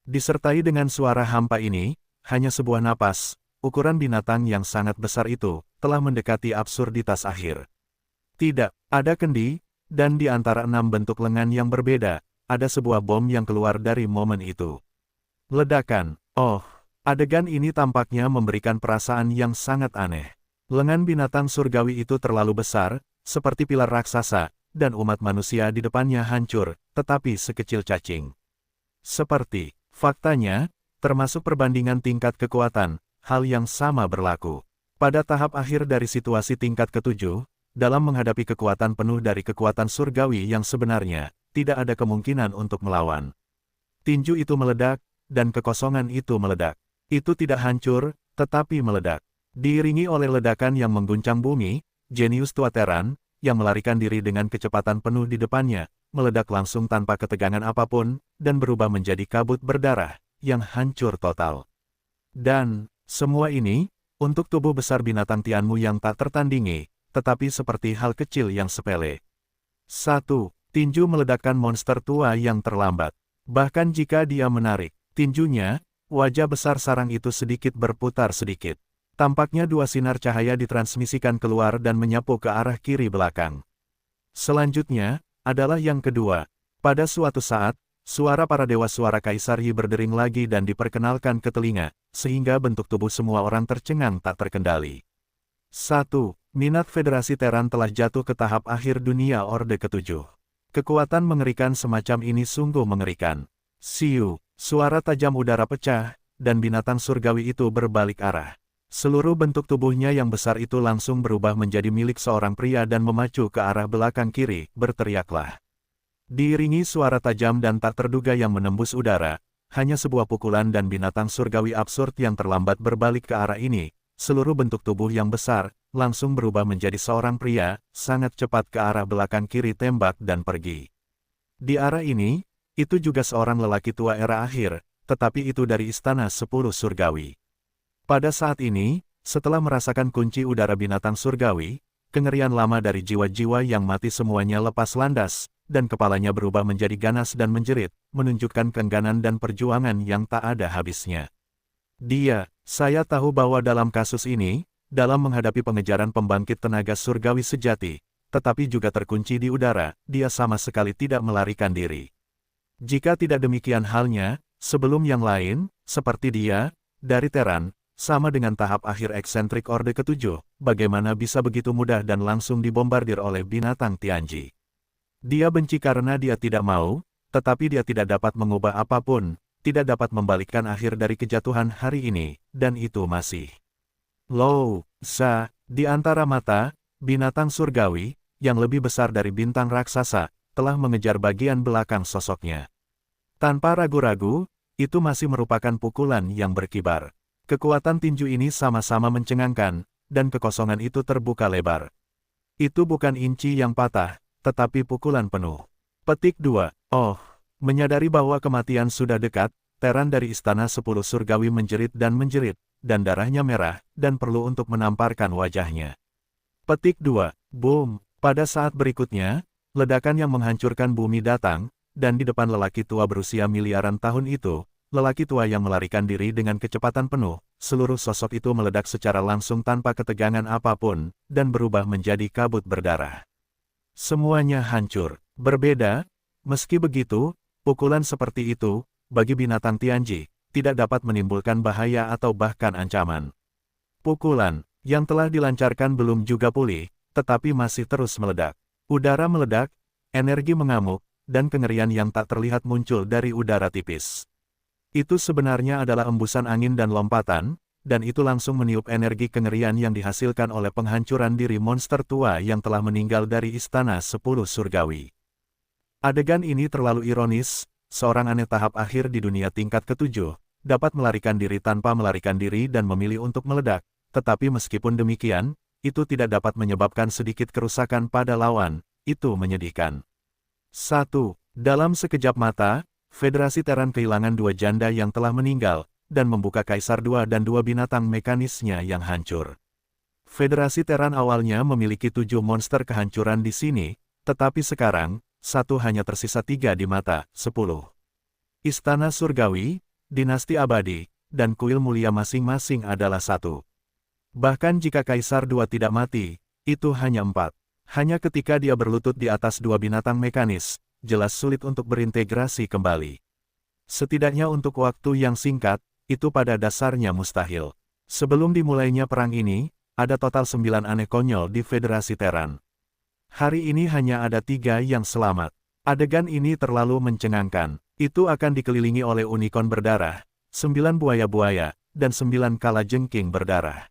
Disertai dengan suara hampa ini, hanya sebuah napas, ukuran binatang yang sangat besar itu, telah mendekati absurditas akhir. Tidak, ada kendi, dan di antara 6 bentuk lengan yang berbeda, ada sebuah bom yang keluar dari momen itu. Ledakan, oh, adegan ini tampaknya memberikan perasaan yang sangat aneh. Lengan binatang surgawi itu terlalu besar, seperti pilar raksasa, dan umat manusia di depannya hancur, tetapi sekecil cacing. Seperti, faktanya, termasuk perbandingan tingkat kekuatan, hal yang sama berlaku. Pada tahap akhir dari situasi tingkat ke-7, dalam menghadapi kekuatan penuh dari kekuatan surgawi yang sebenarnya, tidak ada kemungkinan untuk melawan. Tinju itu meledak, dan kekosongan itu meledak. Itu tidak hancur, tetapi meledak. Diiringi oleh ledakan yang mengguncang bumi, jenius tua Terran, yang melarikan diri dengan kecepatan penuh di depannya, meledak langsung tanpa ketegangan apapun, dan berubah menjadi kabut berdarah, yang hancur total. Dan, semua ini, untuk tubuh besar binatang Tianmu yang tak tertandingi, tetapi seperti hal kecil yang sepele. 1. Tinju meledakkan monster tua yang terlambat. Bahkan jika dia menarik tinjunya, wajah besar sarang itu sedikit berputar sedikit. Tampaknya 2 sinar cahaya ditransmisikan keluar dan menyapu ke arah kiri belakang. Selanjutnya, adalah yang kedua. Pada suatu saat, suara para dewa suara Kaisar Yi berdering lagi dan diperkenalkan ke telinga, sehingga bentuk tubuh semua orang tercengang tak terkendali. 1. Minat Federasi Terran telah jatuh ke tahap akhir dunia Orde ke-7. Kekuatan mengerikan semacam ini sungguh mengerikan. Siu, suara tajam udara pecah, dan binatang surgawi itu berbalik arah. Seluruh bentuk tubuhnya yang besar itu langsung berubah menjadi milik seorang pria dan memacu ke arah belakang kiri, berteriaklah. Diiringi suara tajam dan tak terduga yang menembus udara, hanya sebuah pukulan dan binatang surgawi absurd yang terlambat berbalik ke arah ini, seluruh bentuk tubuh yang besar, langsung berubah menjadi seorang pria, sangat cepat ke arah belakang kiri tembak dan pergi. Di arah ini, itu juga seorang lelaki tua era akhir, tetapi itu dari Istana 10 Surgawi. Pada saat ini, setelah merasakan kunci udara binatang surgawi, kengerian lama dari jiwa-jiwa yang mati semuanya lepas landas, dan kepalanya berubah menjadi ganas dan menjerit, menunjukkan keengganan dan perjuangan yang tak ada habisnya. Saya tahu bahwa dalam kasus ini, dalam menghadapi pengejaran pembangkit tenaga surgawi sejati, tetapi juga terkunci di udara, dia sama sekali tidak melarikan diri. Jika tidak demikian halnya, sebelum yang lain, seperti dia, dari Terran, sama dengan tahap akhir eksentrik Orde ke-7, bagaimana bisa begitu mudah dan langsung dibombardir oleh binatang Tianji. Dia benci karena dia tidak mau, tetapi dia tidak dapat mengubah apapun, tidak dapat membalikkan akhir dari kejatuhan hari ini, dan itu masih. Di antara mata, binatang surgawi, yang lebih besar dari bintang raksasa, telah mengejar bagian belakang sosoknya. Tanpa ragu-ragu, itu masih merupakan pukulan yang berkibar. Kekuatan tinju ini sama-sama mencengangkan, dan kekosongan itu terbuka lebar. Itu bukan inci yang patah, tetapi pukulan penuh. Petik 2. Menyadari bahwa kematian sudah dekat, Terran dari Istana 10 Surgawi menjerit, dan darahnya merah, dan perlu untuk menamparkan wajahnya. Petik 2. Boom! Pada saat berikutnya, ledakan yang menghancurkan bumi datang, dan di depan lelaki tua berusia miliaran tahun itu, lelaki tua yang melarikan diri dengan kecepatan penuh, seluruh sosok itu meledak secara langsung tanpa ketegangan apapun, dan berubah menjadi kabut berdarah. Semuanya hancur. Berbeda, meski begitu, pukulan seperti itu, bagi binatang Tianji, tidak dapat menimbulkan bahaya atau bahkan ancaman. Pukulan, yang telah dilancarkan belum juga pulih, tetapi masih terus meledak. Udara meledak, energi mengamuk, dan kengerian yang tak terlihat muncul dari udara tipis. Itu sebenarnya adalah embusan angin dan lompatan, dan itu langsung meniup energi kengerian yang dihasilkan oleh penghancuran diri monster tua yang telah meninggal dari Istana 10 Surgawi. Adegan ini terlalu ironis, seorang aneh tahap akhir di dunia tingkat ketujuh, dapat melarikan diri tanpa melarikan diri dan memilih untuk meledak, tetapi meskipun demikian, itu tidak dapat menyebabkan sedikit kerusakan pada lawan, itu menyedihkan. 1. Dalam sekejap mata, Federasi Teran kehilangan 2 janda yang telah meninggal, dan membuka Kaisar 2 dan 2 binatang mekanisnya yang hancur. Federasi Teran awalnya memiliki 7 monster kehancuran di sini, tetapi sekarang, 1 hanya tersisa 3 di mata, 10. Istana Surgawi, Dinasti Abadi, dan Kuil Mulia masing-masing adalah 1. Bahkan jika Kaisar 2 tidak mati, itu hanya 4. Hanya ketika dia berlutut di atas 2 binatang mekanis, jelas sulit untuk berintegrasi kembali. Setidaknya untuk waktu yang singkat, itu pada dasarnya mustahil. Sebelum dimulainya perang ini, ada total 9 aneh konyol di Federasi Teran. Hari ini hanya ada 3 yang selamat. Adegan ini terlalu mencengangkan. Itu akan dikelilingi oleh unicorn berdarah, 9 buaya-buaya, dan 9 kalajengking berdarah.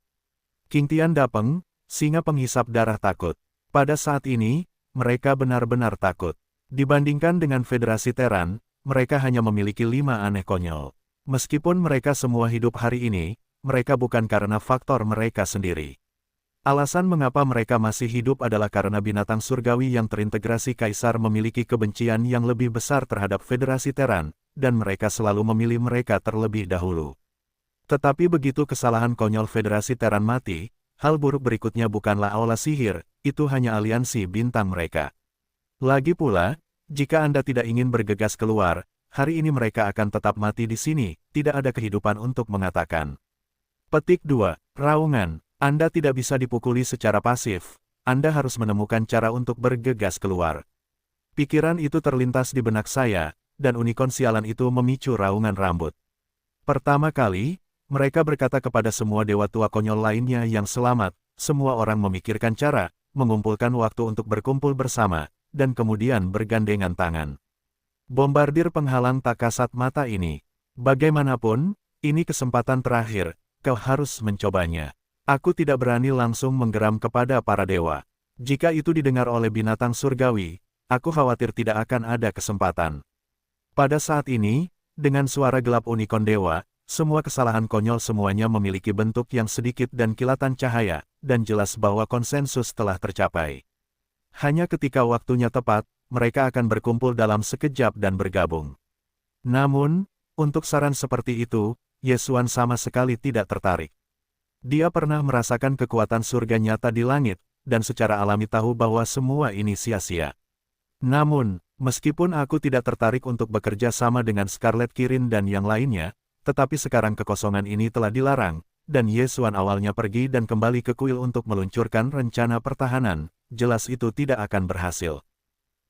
King Tian Dapeng, singa penghisap darah takut. Pada saat ini, mereka benar-benar takut. Dibandingkan dengan Federasi Teran, mereka hanya memiliki 5 aneh konyol. Meskipun mereka semua hidup hari ini, mereka bukan karena faktor mereka sendiri. Alasan mengapa mereka masih hidup adalah karena binatang surgawi yang terintegrasi Kaisar memiliki kebencian yang lebih besar terhadap Federasi Teran, dan mereka selalu memilih mereka terlebih dahulu. Tetapi begitu kesalahan konyol Federasi Teran mati, hal buruk berikutnya bukanlah aula sihir, itu hanya aliansi bintang mereka. Lagi pula, jika Anda tidak ingin bergegas keluar, hari ini mereka akan tetap mati di sini, tidak ada kehidupan untuk mengatakan. Petik 2. Raungan. Anda tidak bisa dipukuli secara pasif, Anda harus menemukan cara untuk bergegas keluar. Pikiran itu terlintas di benak saya, dan unicorn sialan itu memicu raungan rambut. Pertama kali, mereka berkata kepada semua dewa tua konyol lainnya yang selamat, semua orang memikirkan cara, mengumpulkan waktu untuk berkumpul bersama, dan kemudian bergandengan tangan. Bombardir penghalang tak kasat mata ini. Bagaimanapun, ini kesempatan terakhir, kau harus mencobanya. Aku tidak berani langsung menggeram kepada para dewa. Jika itu didengar oleh binatang surgawi, aku khawatir tidak akan ada kesempatan. Pada saat ini, dengan suara gelap unicorn dewa, semua kesalahan konyol semuanya memiliki bentuk yang sedikit dan kilatan cahaya, dan jelas bahwa konsensus telah tercapai. Hanya ketika waktunya tepat, mereka akan berkumpul dalam sekejap dan bergabung. Namun, untuk saran seperti itu, Yesuan sama sekali tidak tertarik. Dia pernah merasakan kekuatan surga nyata di langit, dan secara alami tahu bahwa semua ini sia-sia. Namun, meskipun aku tidak tertarik untuk bekerja sama dengan Scarlet Kirin dan yang lainnya, tetapi sekarang kekosongan ini telah dilarang, dan Yesuan awalnya pergi dan kembali ke kuil untuk meluncurkan rencana pertahanan, jelas itu tidak akan berhasil.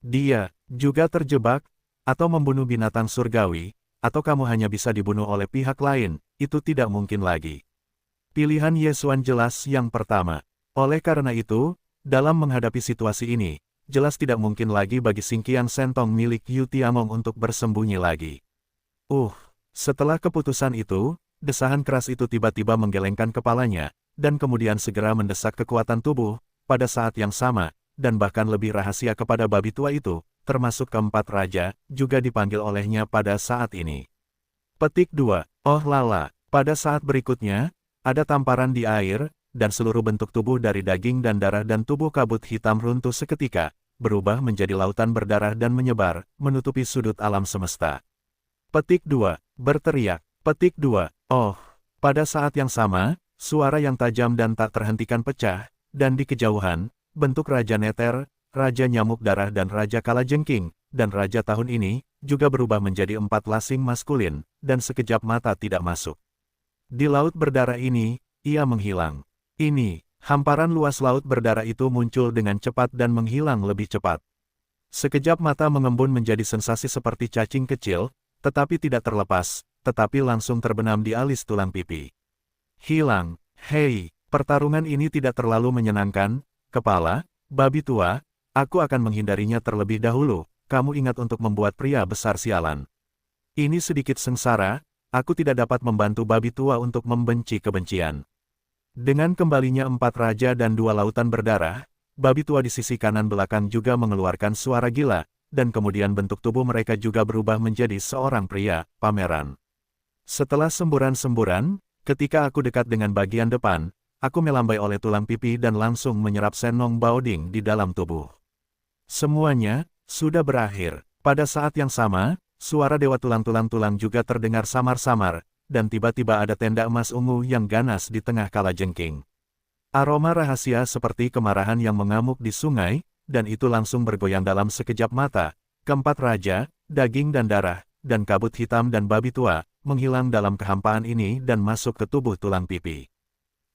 Dia juga terjebak, atau membunuh binatang surgawi, atau kamu hanya bisa dibunuh oleh pihak lain, itu tidak mungkin lagi. Pilihan Yesuan jelas yang pertama. Oleh karena itu, dalam menghadapi situasi ini, jelas tidak mungkin lagi bagi Singqiang Sentong milik Yu Tiamong untuk bersembunyi lagi. Setelah keputusan itu, desahan keras itu tiba-tiba menggelengkan kepalanya, dan kemudian segera mendesak kekuatan tubuh, pada saat yang sama, dan bahkan lebih rahasia kepada babi tua itu, termasuk keempat raja, juga dipanggil olehnya pada saat ini. Petik 2. Oh lala, pada saat berikutnya, ada tamparan di air, dan seluruh bentuk tubuh dari daging dan darah dan tubuh kabut hitam runtuh seketika, berubah menjadi lautan berdarah dan menyebar, menutupi sudut alam semesta. Petik 2. Berteriak. Petik 2. Oh. Pada saat yang sama, suara yang tajam dan tak terhentikan pecah, dan di kejauhan, bentuk Raja Neter, Raja Nyamuk Darah dan Raja Kalajengking, dan Raja tahun ini, juga berubah menjadi 4 lasing maskulin, dan sekejap mata tidak masuk. Di laut berdarah ini, ia menghilang. Ini, hamparan luas laut berdarah itu muncul dengan cepat dan menghilang lebih cepat. Sekejap mata mengembun menjadi sensasi seperti cacing kecil, tetapi tidak terlepas, tetapi langsung terbenam di alis tulang pipi. Hilang. Hei, pertarungan ini tidak terlalu menyenangkan, kepala, babi tua, Aku akan menghindarinya terlebih dahulu, kamu ingat untuk membuat pria besar sialan. Ini sedikit sengsara, aku tidak dapat membantu babi tua untuk membenci kebencian. Dengan kembalinya 4 raja dan 2 lautan berdarah, babi tua di sisi kanan belakang juga mengeluarkan suara gila, dan kemudian bentuk tubuh mereka juga berubah menjadi seorang pria, pameran. Setelah semburan-semburan, ketika aku dekat dengan bagian depan, aku melambai oleh tulang pipi dan langsung menyerap Senong Baoding di dalam tubuh. Semuanya sudah berakhir. Pada saat yang sama, suara dewa tulang-tulang-tulang juga terdengar samar-samar, dan tiba-tiba ada tenda emas ungu yang ganas di tengah kalajengking. Aroma rahasia seperti kemarahan yang mengamuk di sungai, dan itu langsung bergoyang dalam sekejap mata. Keempat raja, daging dan darah, dan kabut hitam dan babi tua, menghilang dalam kehampaan ini dan masuk ke tubuh tulang pipi.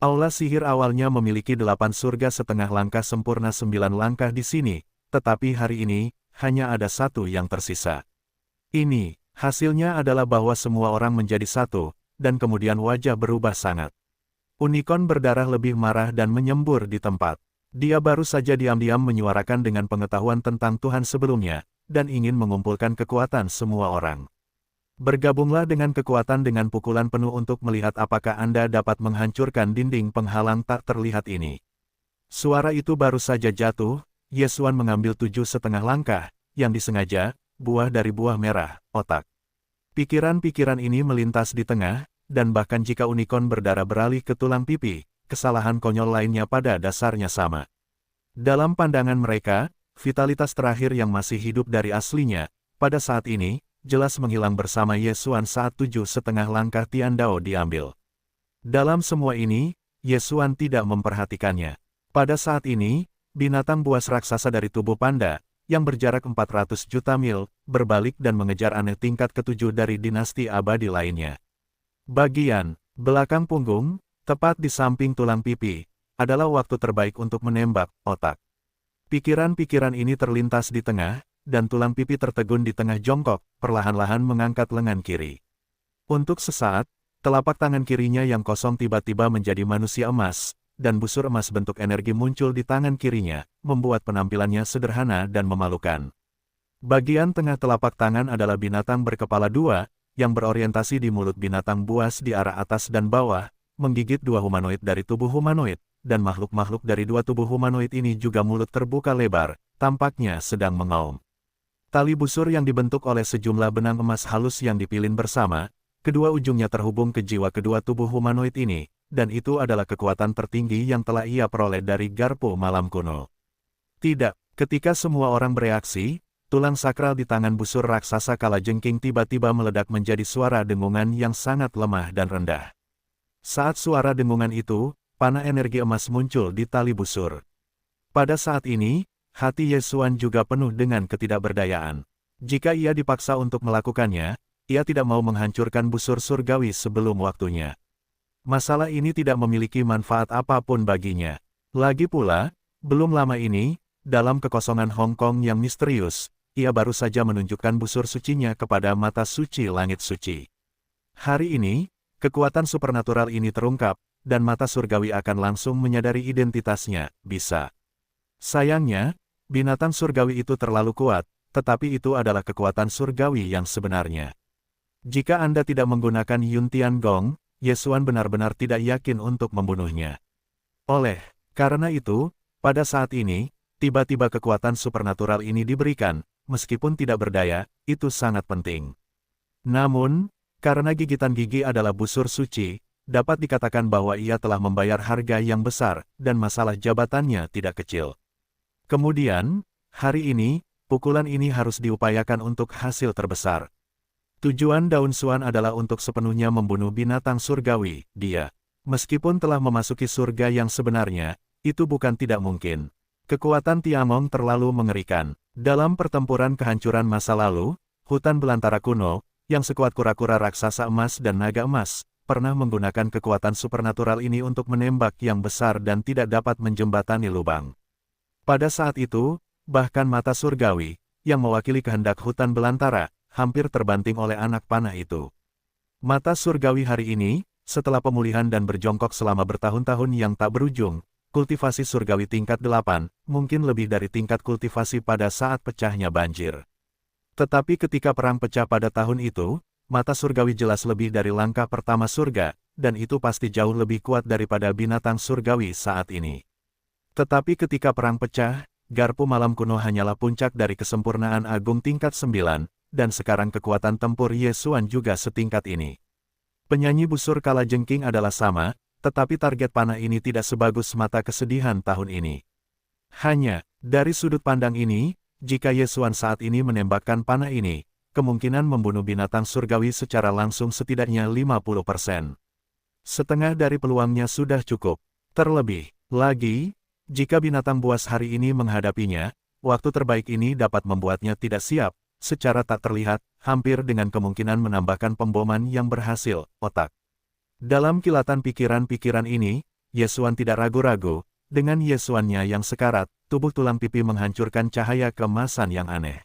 Aula sihir awalnya memiliki 8 surga setengah langkah sempurna 9 langkah di sini, tetapi hari ini, hanya ada 1 yang tersisa. Ini, hasilnya adalah bahwa semua orang menjadi satu, dan kemudian wajah berubah sangat. Unicorn berdarah lebih marah dan menyembur di tempat. Dia baru saja diam-diam menyuarakan dengan pengetahuan tentang Tuhan sebelumnya, dan ingin mengumpulkan kekuatan semua orang. Bergabunglah dengan kekuatan dengan pukulan penuh untuk melihat apakah Anda dapat menghancurkan dinding penghalang tak terlihat ini. Suara itu baru saja jatuh, Yesuan mengambil 7,5 langkah, yang disengaja, buah dari buah merah, otak. Pikiran-pikiran ini melintas di tengah, dan bahkan jika unicorn berdarah beralih ke tulang pipi, kesalahan konyol lainnya pada dasarnya sama. Dalam pandangan mereka, vitalitas terakhir yang masih hidup dari aslinya, pada saat ini, jelas menghilang bersama Yesuan saat 7,5 langkah Tiandao diambil. Dalam semua ini, Yesuan tidak memperhatikannya. Pada saat ini, binatang buas raksasa dari tubuh panda, yang berjarak 400 juta mil, berbalik dan mengejar aneh tingkat ke-7 dari dinasti abadi lainnya. Bagian belakang punggung, tepat di samping tulang pipi, adalah waktu terbaik untuk menembak otak. Pikiran-pikiran ini terlintas di tengah, dan tulang pipi tertegun di tengah jongkok, perlahan-lahan mengangkat lengan kiri. Untuk sesaat, telapak tangan kirinya yang kosong tiba-tiba menjadi manusia emas, dan busur emas bentuk energi muncul di tangan kirinya, membuat penampilannya sederhana dan memalukan. Bagian tengah telapak tangan adalah binatang berkepala 2, yang berorientasi di mulut binatang buas di arah atas dan bawah, menggigit 2 humanoid dari tubuh humanoid, dan makhluk-makhluk dari 2 tubuh humanoid ini juga mulut terbuka lebar, tampaknya sedang mengaum. Tali busur yang dibentuk oleh sejumlah benang emas halus yang dipilin bersama, kedua ujungnya terhubung ke jiwa kedua tubuh humanoid ini, dan itu adalah kekuatan tertinggi yang telah ia peroleh dari Garpu malam kuno. Tidak, ketika semua orang bereaksi, tulang sakral di tangan busur raksasa kalajengking tiba-tiba meledak menjadi suara dengungan yang sangat lemah dan rendah. Saat suara dengungan itu, panah energi emas muncul di tali busur. Pada saat ini, hati Yesuan juga penuh dengan ketidakberdayaan. Jika ia dipaksa untuk melakukannya, ia tidak mau menghancurkan busur surgawi sebelum waktunya. Masalah ini tidak memiliki manfaat apapun baginya. Lagi pula, belum lama ini, dalam kekosongan Hong Kong yang misterius, ia baru saja menunjukkan busur sucinya kepada mata suci langit suci. Hari ini, kekuatan supernatural ini terungkap, dan mata surgawi akan langsung menyadari identitasnya, bisa. Sayangnya, binatang surgawi itu terlalu kuat, tetapi itu adalah kekuatan surgawi yang sebenarnya. Jika Anda tidak menggunakan Yun Tian Gong, Yesuan benar-benar tidak yakin untuk membunuhnya. Karena itu, pada saat ini, tiba-tiba kekuatan supernatural ini diberikan, meskipun tidak berdaya, itu sangat penting. Namun, karena gigitan gigi adalah busur suci, dapat dikatakan bahwa ia telah membayar harga yang besar, dan masalah jabatannya tidak kecil. Kemudian, hari ini, pukulan ini harus diupayakan untuk hasil terbesar. Tujuan Daun Suan adalah untuk sepenuhnya membunuh binatang surgawi, dia. Meskipun telah memasuki surga yang sebenarnya, itu bukan tidak mungkin. Kekuatan Tiamong terlalu mengerikan. Dalam pertempuran kehancuran masa lalu, hutan belantara kuno, yang sekuat kura-kura raksasa emas dan naga emas, pernah menggunakan kekuatan supernatural ini untuk menembak yang besar dan tidak dapat menjembatani lubang. Pada saat itu, bahkan mata surgawi, yang mewakili kehendak hutan belantara, hampir terbanting oleh anak panah itu. Mata surgawi hari ini, setelah pemulihan dan berjongkok selama bertahun-tahun yang tak berujung, kultivasi surgawi tingkat 8, mungkin lebih dari tingkat kultivasi pada saat pecahnya banjir. Tetapi ketika perang pecah pada tahun itu, mata surgawi jelas lebih dari langkah pertama surga, dan itu pasti jauh lebih kuat daripada binatang surgawi saat ini. Tetapi ketika perang pecah, garpu malam kuno hanyalah puncak dari kesempurnaan agung tingkat 9, dan sekarang kekuatan tempur Yesuan juga setingkat ini. Penyanyi busur kalajengking adalah sama, tetapi target panah ini tidak sebagus mata kesedihan tahun ini. Hanya, dari sudut pandang ini, jika Yesuan saat ini menembakkan panah ini, kemungkinan membunuh binatang surgawi secara langsung setidaknya 50%. Setengah dari peluangnya sudah cukup. Terlebih lagi, jika binatang buas hari ini menghadapinya, waktu terbaik ini dapat membuatnya tidak siap, secara tak terlihat, hampir dengan kemungkinan menambahkan pemboman yang berhasil, otak. Dalam kilatan pikiran-pikiran ini, Yesuan tidak ragu-ragu, dengan Yesuannya yang sekarat, tubuh tulang pipi menghancurkan cahaya keemasan yang aneh.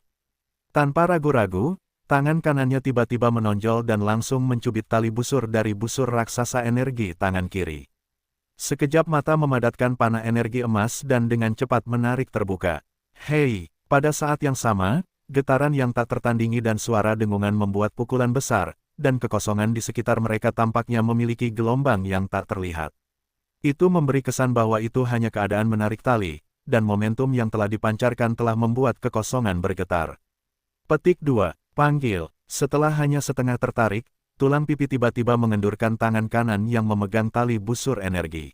Tanpa ragu-ragu, tangan kanannya tiba-tiba menonjol dan langsung mencubit tali busur dari busur raksasa energi tangan kiri. Sekejap mata memadatkan panah energi emas dan dengan cepat menarik terbuka. Hei, pada saat yang sama, getaran yang tak tertandingi dan suara dengungan membuat pukulan besar, dan kekosongan di sekitar mereka tampaknya memiliki gelombang yang tak terlihat. Itu memberi kesan bahwa itu hanya keadaan menarik tali, dan momentum yang telah dipancarkan telah membuat kekosongan bergetar. Petik 2. Panggil. Setelah hanya setengah tertarik, tulang pipi tiba-tiba mengendurkan tangan kanan yang memegang tali busur energi.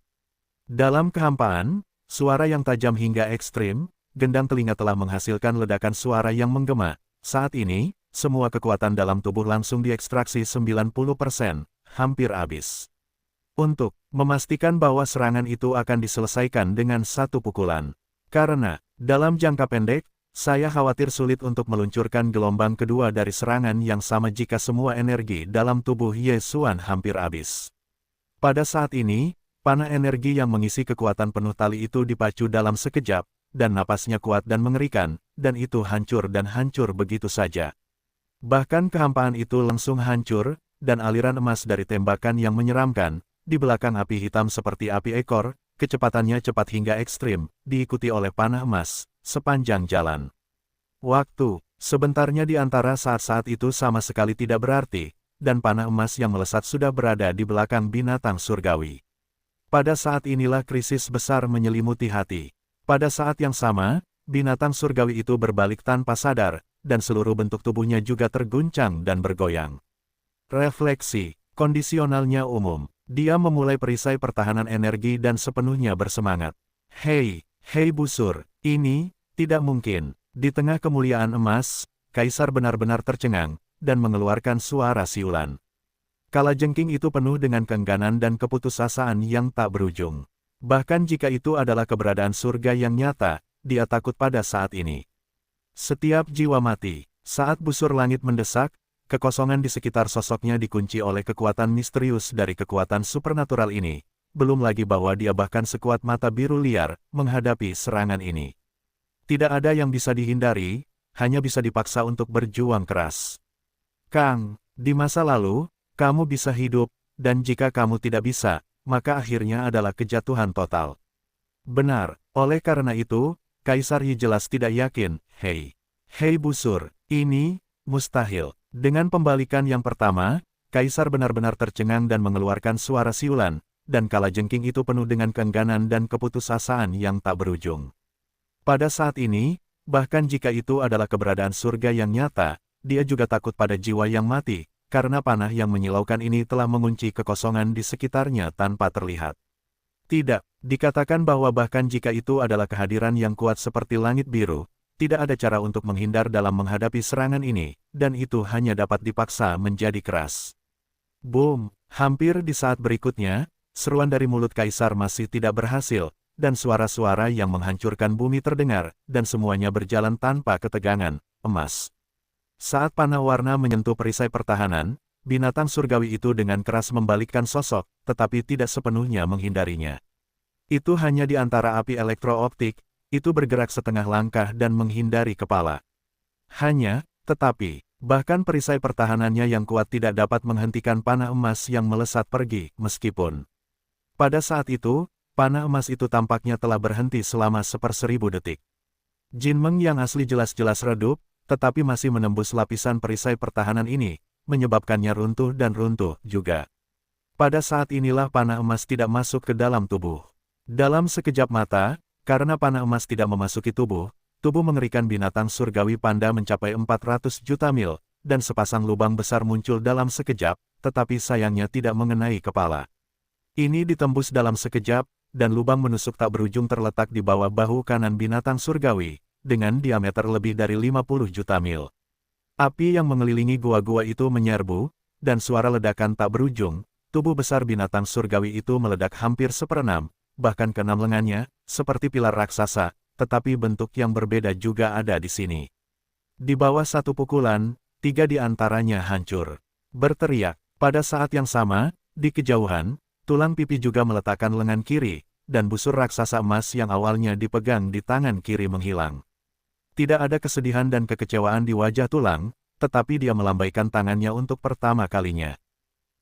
Dalam kehampaan, suara yang tajam hingga ekstrim, gendang telinga telah menghasilkan ledakan suara yang menggema. Saat ini, semua kekuatan dalam tubuh langsung diekstraksi 90%, hampir habis. Untuk memastikan bahwa serangan itu akan diselesaikan dengan satu pukulan. Karena, dalam jangka pendek, saya khawatir sulit untuk meluncurkan gelombang kedua dari serangan yang sama jika semua energi dalam tubuh Yesuan hampir habis. Pada saat ini, panah energi yang mengisi kekuatan penuh tali itu dipacu dalam sekejap, dan napasnya kuat dan mengerikan, dan itu hancur dan hancur begitu saja. Bahkan kehampaan itu langsung hancur, dan aliran emas dari tembakan yang menyeramkan, di belakang api hitam seperti api ekor, kecepatannya cepat hingga ekstrim, diikuti oleh panah emas, sepanjang jalan. Waktu, sebentarnya di antara saat-saat itu sama sekali tidak berarti, dan panah emas yang melesat sudah berada di belakang binatang surgawi. Pada saat inilah krisis besar menyelimuti hati. Pada saat yang sama, binatang surgawi itu berbalik tanpa sadar, dan seluruh bentuk tubuhnya juga terguncang dan bergoyang. Refleksi, kondisionalnya umum. Dia memulai perisai pertahanan energi dan sepenuhnya bersemangat. Hei busur, ini tidak mungkin. Di tengah kemuliaan emas, Kaisar benar-benar tercengang, dan mengeluarkan suara siulan. Kalajengking itu penuh dengan keengganan dan keputusasaan yang tak berujung. Bahkan jika itu adalah keberadaan surga yang nyata, dia takut pada saat ini. Setiap jiwa mati, saat busur langit mendesak, kekosongan di sekitar sosoknya dikunci oleh kekuatan misterius dari kekuatan supernatural ini, belum lagi bahwa dia bahkan sekuat mata biru liar, menghadapi serangan ini. Tidak ada yang bisa dihindari, hanya bisa dipaksa untuk berjuang keras. Kang, di masa lalu, kamu bisa hidup, dan jika kamu tidak bisa, maka akhirnya adalah kejatuhan total. Benar, oleh karena itu, Kaisar Yi jelas tidak yakin. Hei busur, ini mustahil. Dengan pembalikan yang pertama, Kaisar benar-benar tercengang dan mengeluarkan suara siulan, dan kalajengking itu penuh dengan keengganan dan keputusasaan yang tak berujung. Pada saat ini, bahkan jika itu adalah keberadaan surga yang nyata, dia juga takut pada jiwa yang mati, karena panah yang menyilaukan ini telah mengunci kekosongan di sekitarnya tanpa terlihat. Tidak, dikatakan bahwa bahkan jika itu adalah kehadiran yang kuat seperti langit biru, tidak ada cara untuk menghindar dalam menghadapi serangan ini, dan itu hanya dapat dipaksa menjadi keras. Boom! Hampir di saat berikutnya, seruan dari mulut Kaisar masih tidak berhasil, dan suara-suara yang menghancurkan bumi terdengar, dan semuanya berjalan tanpa ketegangan, emas. Saat panah warna menyentuh perisai pertahanan, binatang surgawi itu dengan keras membalikkan sosok, tetapi tidak sepenuhnya menghindarinya. Itu hanya di antara api elektrooptik, itu bergerak setengah langkah dan menghindari kepala. Tetapi, bahkan perisai pertahanannya yang kuat tidak dapat menghentikan panah emas yang melesat pergi, meskipun. Pada saat itu, panah emas itu tampaknya telah berhenti selama 1/1000 detik. Jin Meng yang asli jelas-jelas redup, tetapi masih menembus lapisan perisai pertahanan ini, menyebabkannya runtuh dan runtuh juga. Pada saat inilah panah emas tidak masuk ke dalam tubuh. Dalam sekejap mata, karena panah emas tidak memasuki tubuh mengerikan binatang surgawi panda mencapai 400 juta mil, dan sepasang lubang besar muncul dalam sekejap, tetapi sayangnya tidak mengenai kepala. Ini ditembus dalam sekejap, dan lubang menusuk tak berujung terletak di bawah bahu kanan binatang surgawi, dengan diameter lebih dari 50 juta mil. Api yang mengelilingi gua-gua itu menyerbu, dan suara ledakan tak berujung. Tubuh besar binatang surgawi itu meledak hampir 1/6, bahkan ke-6 lengannya, seperti pilar raksasa, tetapi bentuk yang berbeda juga ada di sini. Di bawah satu pukulan, 3 di antaranya hancur. Berteriak, pada saat yang sama, di kejauhan, tulang pipi juga meletakkan lengan kiri, dan busur raksasa emas yang awalnya dipegang di tangan kiri menghilang. Tidak ada kesedihan dan kekecewaan di wajah tulang, tetapi dia melambaikan tangannya untuk pertama kalinya.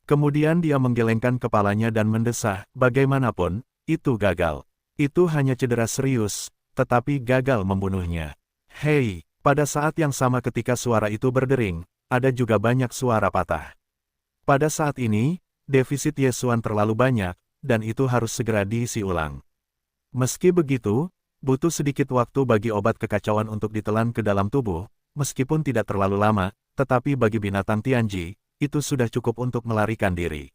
Kemudian dia menggelengkan kepalanya dan mendesah, bagaimanapun, itu gagal. Itu hanya cedera serius, tetapi gagal membunuhnya. Hei, pada saat yang sama ketika suara itu berdering, ada juga banyak suara patah. Pada saat ini, defisit Yesuan terlalu banyak, dan itu harus segera diisi ulang. Meski begitu, butuh sedikit waktu bagi obat kekacauan untuk ditelan ke dalam tubuh, meskipun tidak terlalu lama, tetapi bagi binatang Tianji, itu sudah cukup untuk melarikan diri.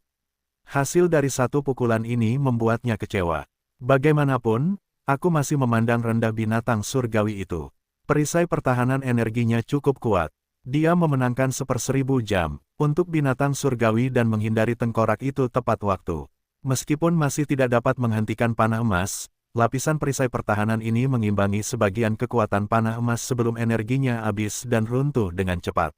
Hasil dari satu pukulan ini membuatnya kecewa. Bagaimanapun, aku masih memandang rendah binatang surgawi itu. Perisai pertahanan energinya cukup kuat. Dia memenangkan 1/1000 jam untuk binatang surgawi dan menghindari tengkorak itu tepat waktu. Meskipun masih tidak dapat menghentikan panah emas, lapisan perisai pertahanan ini mengimbangi sebagian kekuatan panah emas sebelum energinya habis dan runtuh dengan cepat.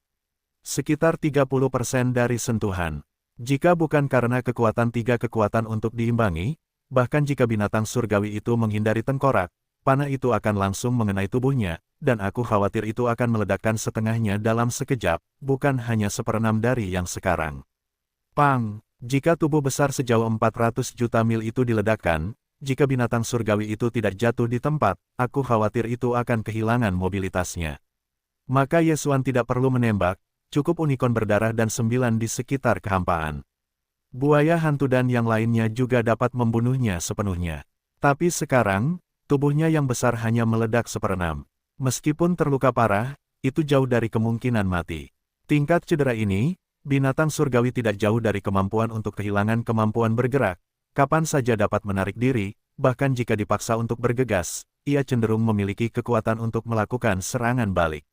Sekitar 30% dari sentuhan. Jika bukan karena kekuatan 3 kekuatan untuk diimbangi, bahkan jika binatang surgawi itu menghindari tengkorak, panah itu akan langsung mengenai tubuhnya, dan aku khawatir itu akan meledakkan setengahnya dalam sekejap, bukan hanya 1/6 dari yang sekarang. Pang! Jika tubuh besar sejauh 400 juta mil itu diledakkan, jika binatang surgawi itu tidak jatuh di tempat, aku khawatir itu akan kehilangan mobilitasnya. Maka Yesuan tidak perlu menembak, cukup unicorn berdarah dan 9 di sekitar kehampaan. Buaya hantu dan yang lainnya juga dapat membunuhnya sepenuhnya. Tapi sekarang, tubuhnya yang besar hanya meledak 1/6. Meskipun terluka parah, itu jauh dari kemungkinan mati. Tingkat cedera ini, binatang surgawi tidak jauh dari kemampuan untuk kehilangan kemampuan bergerak. Kapan saja dapat menarik diri, bahkan jika dipaksa untuk bergegas, ia cenderung memiliki kekuatan untuk melakukan serangan balik.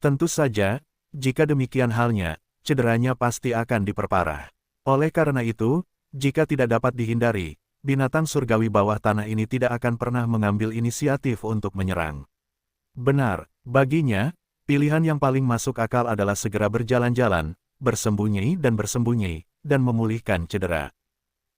Tentu saja, jika demikian halnya, cederanya pasti akan diperparah. Oleh karena itu, jika tidak dapat dihindari, binatang surgawi bawah tanah ini tidak akan pernah mengambil inisiatif untuk menyerang. Benar, baginya, pilihan yang paling masuk akal adalah segera berjalan-jalan, bersembunyi, dan memulihkan cedera.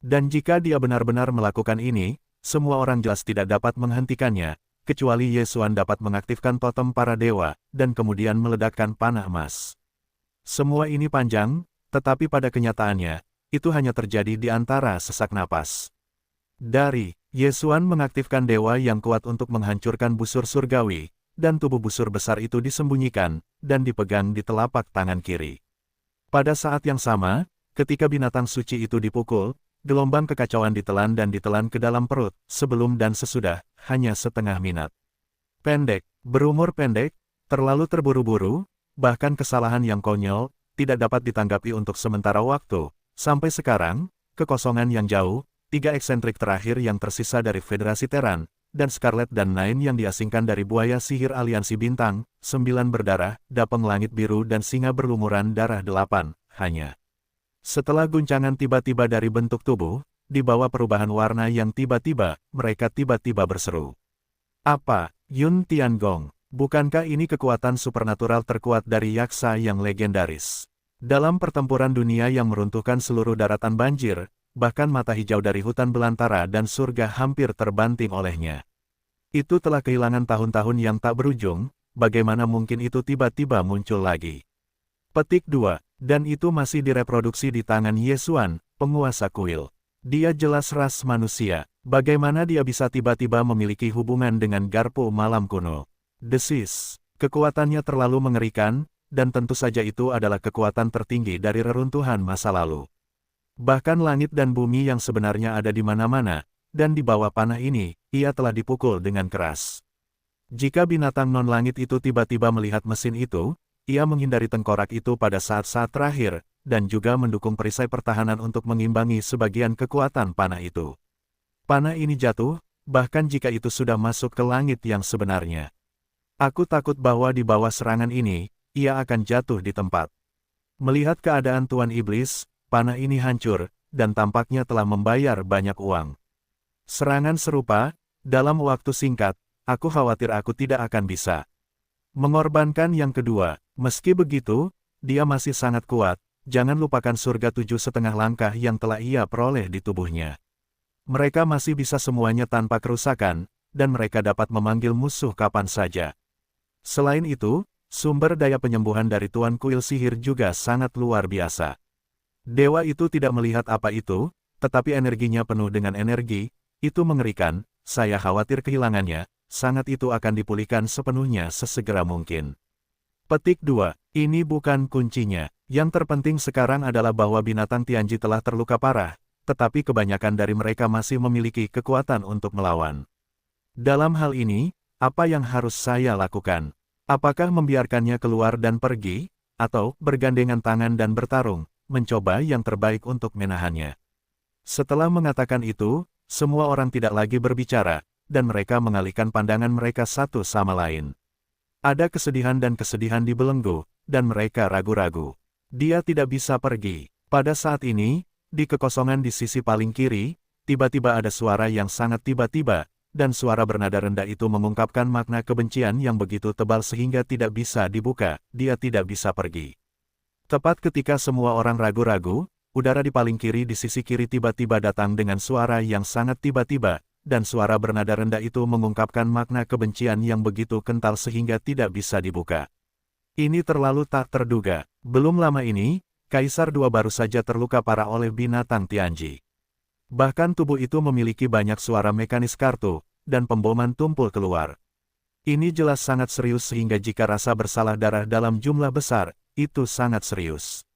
Dan jika dia benar-benar melakukan ini, semua orang jelas tidak dapat menghentikannya, kecuali Yesuan dapat mengaktifkan totem para dewa, dan kemudian meledakkan panah emas. Semua ini panjang, tetapi pada kenyataannya, itu hanya terjadi di antara sesak napas. Dari, Yesuan mengaktifkan dewa yang kuat untuk menghancurkan busur surgawi, dan tubuh busur besar itu disembunyikan, dan dipegang di telapak tangan kiri. Pada saat yang sama, ketika binatang suci itu dipukul, gelombang kekacauan ditelan ke dalam perut, sebelum dan sesudah, hanya setengah minat. Pendek, berumur pendek, terlalu terburu-buru, bahkan kesalahan yang konyol, tidak dapat ditanggapi untuk sementara waktu. Sampai sekarang, kekosongan yang jauh, 3 eksentrik terakhir yang tersisa dari Federasi Teran, dan Scarlet dan Nine yang diasingkan dari buaya sihir aliansi bintang, 9 berdarah, dapeng langit biru dan singa berlumuran darah 8, hanya. Setelah guncangan tiba-tiba dari bentuk tubuh, di bawah perubahan warna yang tiba-tiba, mereka tiba-tiba berseru. Apa, Yun Tiangong, bukankah ini kekuatan supernatural terkuat dari yaksa yang legendaris? Dalam pertempuran dunia yang meruntuhkan seluruh daratan banjir, bahkan mata hijau dari hutan belantara dan surga hampir terbanting olehnya. Itu telah kehilangan tahun-tahun yang tak berujung, bagaimana mungkin itu tiba-tiba muncul lagi? Petik 2. Dan itu masih direproduksi di tangan Yesuan, penguasa kuil. Dia jelas ras manusia, Bagaimana dia bisa tiba-tiba memiliki hubungan dengan garpu malam kuno? Desis. Kekuatannya terlalu mengerikan, dan tentu saja itu adalah kekuatan tertinggi dari reruntuhan masa lalu. Bahkan langit dan bumi yang sebenarnya ada di mana-mana, dan di bawah panah ini, ia telah dipukul dengan keras. Jika binatang non-langit itu tiba-tiba melihat mesin itu, ia menghindari tengkorak itu pada saat-saat terakhir, dan juga mendukung perisai pertahanan untuk mengimbangi sebagian kekuatan panah itu. Panah ini jatuh, bahkan jika itu sudah masuk ke langit yang sebenarnya. Aku takut bahwa di bawah serangan ini, ia akan jatuh di tempat. Melihat keadaan Tuan Iblis, panah ini hancur, dan tampaknya telah membayar banyak uang. Serangan serupa, dalam waktu singkat, aku khawatir aku tidak akan bisa mengorbankan yang kedua. Meski begitu, dia masih sangat kuat, jangan lupakan surga 7,5 langkah yang telah ia peroleh di tubuhnya. Mereka masih bisa semuanya tanpa kerusakan, dan mereka dapat memanggil musuh kapan saja. Selain itu, sumber daya penyembuhan dari Tuan Kuil Sihir juga sangat luar biasa. Dewa itu tidak melihat apa itu, tetapi energinya penuh dengan energi, itu mengerikan, saya khawatir kehilangannya, sangat itu akan dipulihkan sepenuhnya sesegera mungkin. Petik 2. Ini bukan kuncinya. Yang terpenting sekarang adalah bahwa binatang Tianji telah terluka parah, tetapi kebanyakan dari mereka masih memiliki kekuatan untuk melawan. Dalam hal ini, apa yang harus saya lakukan? Apakah membiarkannya keluar dan pergi, atau bergandengan tangan dan bertarung, mencoba yang terbaik untuk menahannya? Setelah mengatakan itu, semua orang tidak lagi berbicara, dan mereka mengalihkan pandangan mereka satu sama lain. Ada kesedihan dan kesedihan dibelenggu, dan mereka ragu-ragu. Dia tidak bisa pergi. Pada saat ini, di kekosongan di sisi paling kiri, tiba-tiba ada suara yang sangat tiba-tiba, dan suara bernada rendah itu mengungkapkan makna kebencian yang begitu tebal sehingga tidak bisa dibuka, dia tidak bisa pergi. Tepat ketika semua orang ragu-ragu, udara di paling kiri di sisi kiri tiba-tiba datang dengan suara yang sangat tiba-tiba, dan suara bernada rendah itu mengungkapkan makna kebencian yang begitu kental sehingga tidak bisa dibuka. Ini terlalu tak terduga. Belum lama ini, Kaisar II baru saja terluka parah oleh binatang Tianji. Bahkan tubuh itu memiliki banyak suara mekanis kartu, dan pemboman tumpul keluar. Ini jelas sangat serius sehingga jika rasa bersalah darah dalam jumlah besar, itu sangat serius.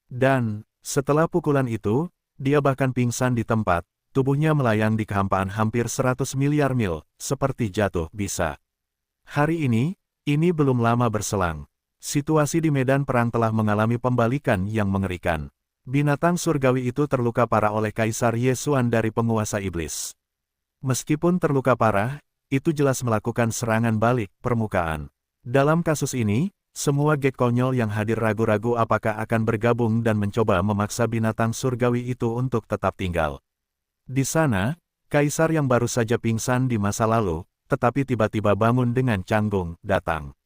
Dan, setelah pukulan itu, dia bahkan pingsan di tempat, tubuhnya melayang di kehampaan hampir 100 miliar mil, seperti jatuh bisa. Hari ini belum lama berselang. Situasi di medan perang telah mengalami pembalikan yang mengerikan. Binatang surgawi itu terluka parah oleh Kaisar Yesuan dari penguasa iblis. Meskipun terluka parah, itu jelas melakukan serangan balik permukaan. Dalam kasus ini, semua gek konyol yang hadir ragu-ragu apakah akan bergabung dan mencoba memaksa binatang surgawi itu untuk tetap tinggal. Di sana, Kaisar yang baru saja pingsan di masa lalu, tetapi tiba-tiba bangun dengan canggung, datang.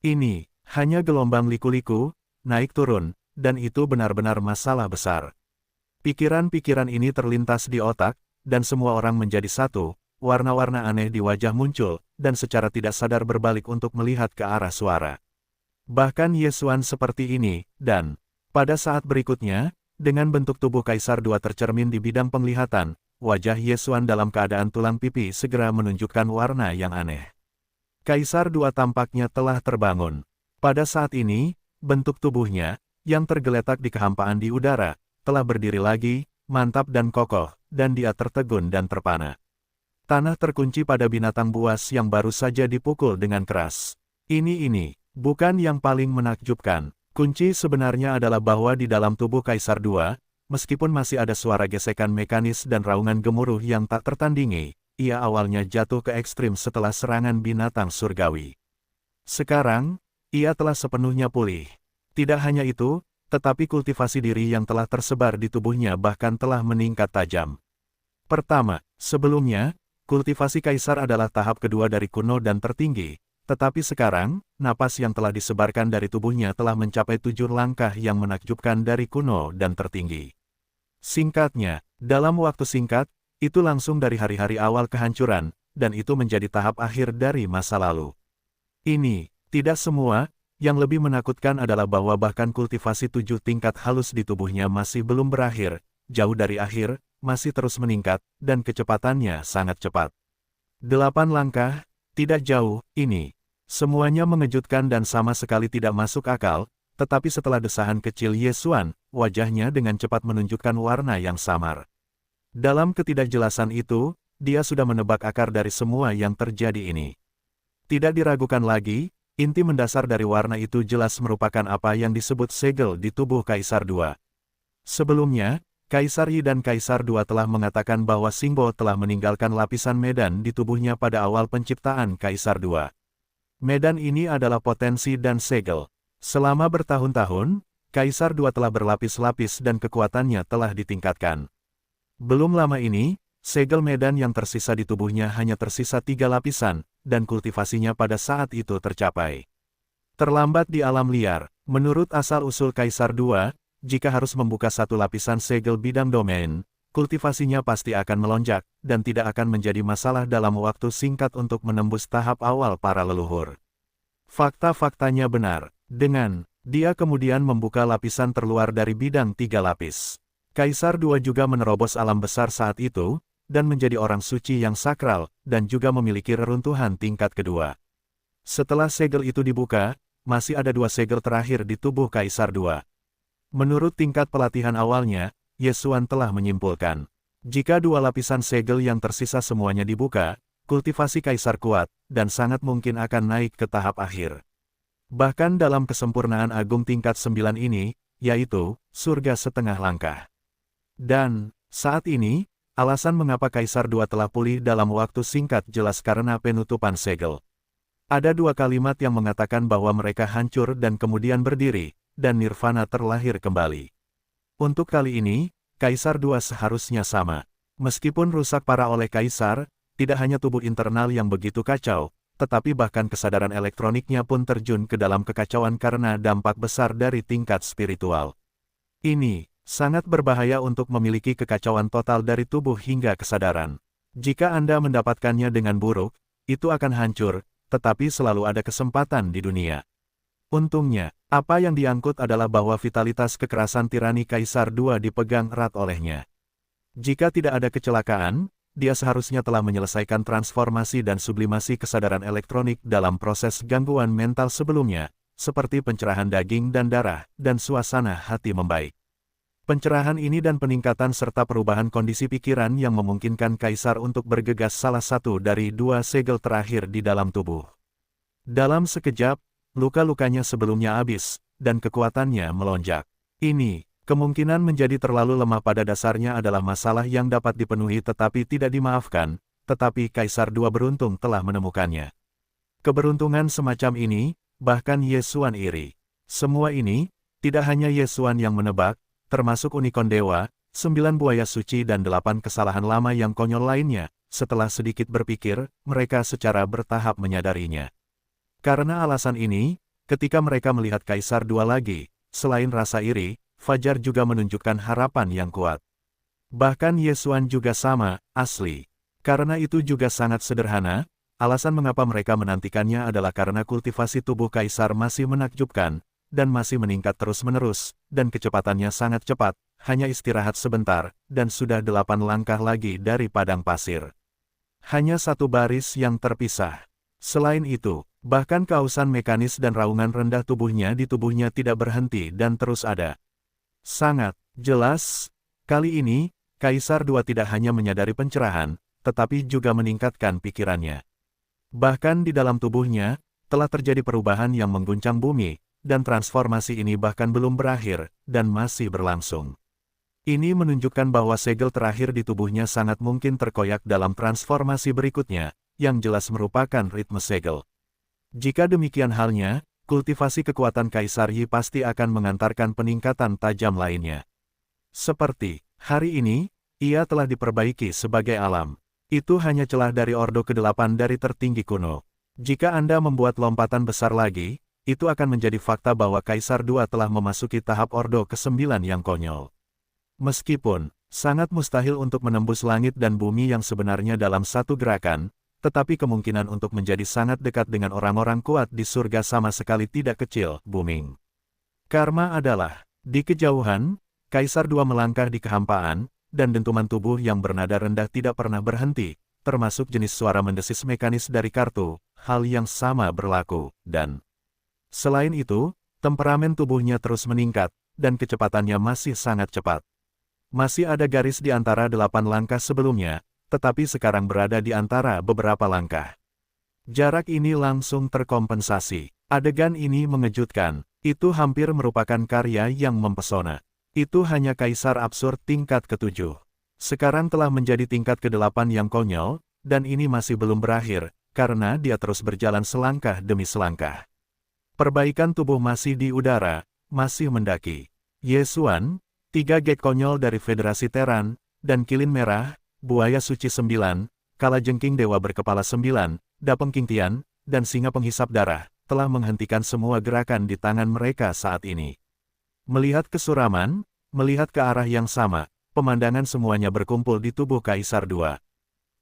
Ini, hanya gelombang liku-liku, naik turun, dan itu benar-benar masalah besar. Pikiran-pikiran ini terlintas di otak, dan semua orang menjadi satu, warna-warna aneh di wajah muncul, dan secara tidak sadar berbalik untuk melihat ke arah suara. Bahkan Yesuan seperti ini, dan pada saat berikutnya, dengan bentuk tubuh Kaisar II tercermin di bidang penglihatan, wajah Yesuan dalam keadaan tulang pipi segera menunjukkan warna yang aneh. Kaisar II tampaknya telah terbangun. Pada saat ini, bentuk tubuhnya, yang tergeletak di kehampaan di udara, telah berdiri lagi, mantap dan kokoh, dan dia tertegun dan terpana. Tanah terkunci pada binatang buas yang baru saja dipukul dengan keras. Ini. Bukan yang paling menakjubkan. Kunci sebenarnya adalah bahwa di dalam tubuh Kaisar II, meskipun masih ada suara gesekan mekanis dan raungan gemuruh yang tak tertandingi, ia awalnya jatuh ke ekstrim setelah serangan binatang surgawi. Sekarang, ia telah sepenuhnya pulih. Tidak hanya itu, tetapi kultivasi diri yang telah tersebar di tubuhnya bahkan telah meningkat tajam. Pertama, sebelumnya, kultivasi Kaisar adalah tahap kedua dari kuno dan tertinggi. Tetapi sekarang, napas yang telah disebarkan dari tubuhnya telah mencapai 7 langkah yang menakjubkan dari kuno dan tertinggi. Singkatnya, dalam waktu singkat, itu langsung dari hari-hari awal kehancuran, dan itu menjadi tahap akhir dari masa lalu. Ini, tidak semua, yang lebih menakutkan adalah bahwa bahkan kultivasi 7 tingkat halus di tubuhnya masih belum berakhir, jauh dari akhir, masih terus meningkat, dan kecepatannya sangat cepat. 8 langkah, tidak jauh, ini. Semuanya mengejutkan dan sama sekali tidak masuk akal, tetapi setelah desahan kecil Ye Xuan, wajahnya dengan cepat menunjukkan warna yang samar. Dalam ketidakjelasan itu, dia sudah menebak akar dari semua yang terjadi ini. Tidak diragukan lagi, inti mendasar dari warna itu jelas merupakan apa yang disebut segel di tubuh Kaisar II. Sebelumnya, Kaisar Yi dan Kaisar II telah mengatakan bahwa Xingbo telah meninggalkan lapisan medan di tubuhnya pada awal penciptaan Kaisar II. Medan ini adalah potensi dan segel. Selama bertahun-tahun, Kaisar II telah berlapis-lapis dan kekuatannya telah ditingkatkan. Belum lama ini, segel medan yang tersisa di tubuhnya hanya tersisa 3 lapisan, dan kultivasinya pada saat itu tercapai. Terlambat di alam liar, menurut asal-usul Kaisar II, jika harus membuka satu lapisan segel bidang domain, kultivasinya pasti akan melonjak, dan tidak akan menjadi masalah dalam waktu singkat untuk menembus tahap awal para leluhur. Fakta-faktanya benar, dengan dia kemudian membuka lapisan terluar dari bidang 3 lapis. Kaisar II juga menerobos alam besar saat itu, dan menjadi orang suci yang sakral, dan juga memiliki reruntuhan tingkat kedua. Setelah segel itu dibuka, masih ada 2 segel terakhir di tubuh Kaisar II. Menurut tingkat pelatihan awalnya, Ye Xuan telah menyimpulkan, jika 2 lapisan segel yang tersisa semuanya dibuka, kultivasi Kaisar kuat, dan sangat mungkin akan naik ke tahap akhir. Bahkan dalam kesempurnaan agung tingkat 9 ini, yaitu, surga setengah langkah. Dan, saat ini, alasan mengapa Kaisar II telah pulih dalam waktu singkat jelas karena penutupan segel. Ada 2 kalimat yang mengatakan bahwa mereka hancur dan kemudian berdiri, dan nirvana terlahir kembali. Untuk kali ini, Kaisar II seharusnya sama. Meskipun rusak parah oleh Kaisar, tidak hanya tubuh internal yang begitu kacau, tetapi bahkan kesadaran elektroniknya pun terjun ke dalam kekacauan karena dampak besar dari tingkat spiritual. Ini sangat berbahaya untuk memiliki kekacauan total dari tubuh hingga kesadaran. Jika Anda mendapatkannya dengan buruk, itu akan hancur, tetapi selalu ada kesempatan di dunia. Untungnya, apa yang diangkut adalah bahwa vitalitas kekerasan tirani Kaisar II dipegang erat olehnya. Jika tidak ada kecelakaan, dia seharusnya telah menyelesaikan transformasi dan sublimasi kesadaran elektronik dalam proses gangguan mental sebelumnya, seperti pencerahan daging dan darah, dan suasana hati membaik. Pencerahan ini dan peningkatan serta perubahan kondisi pikiran yang memungkinkan Kaisar untuk bergegas salah satu dari 2 segel terakhir di dalam tubuh. Dalam sekejap, luka-lukanya sebelumnya habis, dan kekuatannya melonjak. Ini, kemungkinan menjadi terlalu lemah pada dasarnya adalah masalah yang dapat dipenuhi tetapi tidak dimaafkan, tetapi Kaisar II beruntung telah menemukannya. Keberuntungan semacam ini, bahkan Ye Xuan iri. Semua ini, tidak hanya Ye Xuan yang menebak, termasuk Unicorn Dewa, 9 buaya suci dan 8 kesalahan lama yang konyol lainnya, setelah sedikit berpikir, mereka secara bertahap menyadarinya. Karena alasan ini, ketika mereka melihat Kaisar II lagi, selain rasa iri, fajar juga menunjukkan harapan yang kuat. Bahkan Ye Xuan juga sama, asli. Karena itu juga sangat sederhana, alasan mengapa mereka menantikannya adalah karena kultivasi tubuh Kaisar masih menakjubkan, dan masih meningkat terus-menerus, dan kecepatannya sangat cepat, hanya istirahat sebentar, dan sudah 8 langkah lagi dari padang pasir. Hanya 1 baris yang terpisah. Selain itu, bahkan kehausan mekanis dan raungan rendah tubuhnya di tubuhnya tidak berhenti dan terus ada. Sangat jelas, kali ini, Kaisar II tidak hanya menyadari pencerahan, tetapi juga meningkatkan pikirannya. Bahkan di dalam tubuhnya, telah terjadi perubahan yang mengguncang bumi, dan transformasi ini bahkan belum berakhir, dan masih berlangsung. Ini menunjukkan bahwa segel terakhir di tubuhnya sangat mungkin terkoyak dalam transformasi berikutnya, yang jelas merupakan ritme segel. Jika demikian halnya, kultivasi kekuatan Kaisar Yi pasti akan mengantarkan peningkatan tajam lainnya. Seperti, hari ini, ia telah diperbaiki sebagai alam. Itu hanya celah dari Ordo ke-8 dari tertinggi kuno. Jika Anda membuat lompatan besar lagi, itu akan menjadi fakta bahwa Kaisar II telah memasuki tahap Ordo ke-9 yang konyol. Meskipun, sangat mustahil untuk menembus langit dan bumi yang sebenarnya dalam satu gerakan, tetapi kemungkinan untuk menjadi sangat dekat dengan orang-orang kuat di surga sama sekali tidak kecil, booming. Karma adalah, di kejauhan, Kaisar II melangkah di kehampaan, dan dentuman tubuh yang bernada rendah tidak pernah berhenti, termasuk jenis suara mendesis mekanis dari kartu, hal yang sama berlaku, dan selain itu, temperamen tubuhnya terus meningkat, dan kecepatannya masih sangat cepat. Masih ada garis di antara 8 langkah sebelumnya, tetapi sekarang berada di antara beberapa langkah. Jarak ini langsung terkompensasi. Adegan ini mengejutkan, itu hampir merupakan karya yang mempesona. Itu hanya kaisar absurd tingkat ke-7. Sekarang telah menjadi tingkat ke-8 yang konyol, dan ini masih belum berakhir, karena dia terus berjalan selangkah demi selangkah. Perbaikan tubuh masih di udara, masih mendaki. Yesuan, 3 gek konyol dari Federasi Teran, dan Kilin Merah, Buaya Suci 9, Kalajengking Dewa Berkepala 9, Dapeng Kingtian, dan Singa Penghisap Darah, telah menghentikan semua gerakan di tangan mereka saat ini. Melihat kesuraman, melihat ke arah yang sama, pemandangan semuanya berkumpul di tubuh Kaisar II.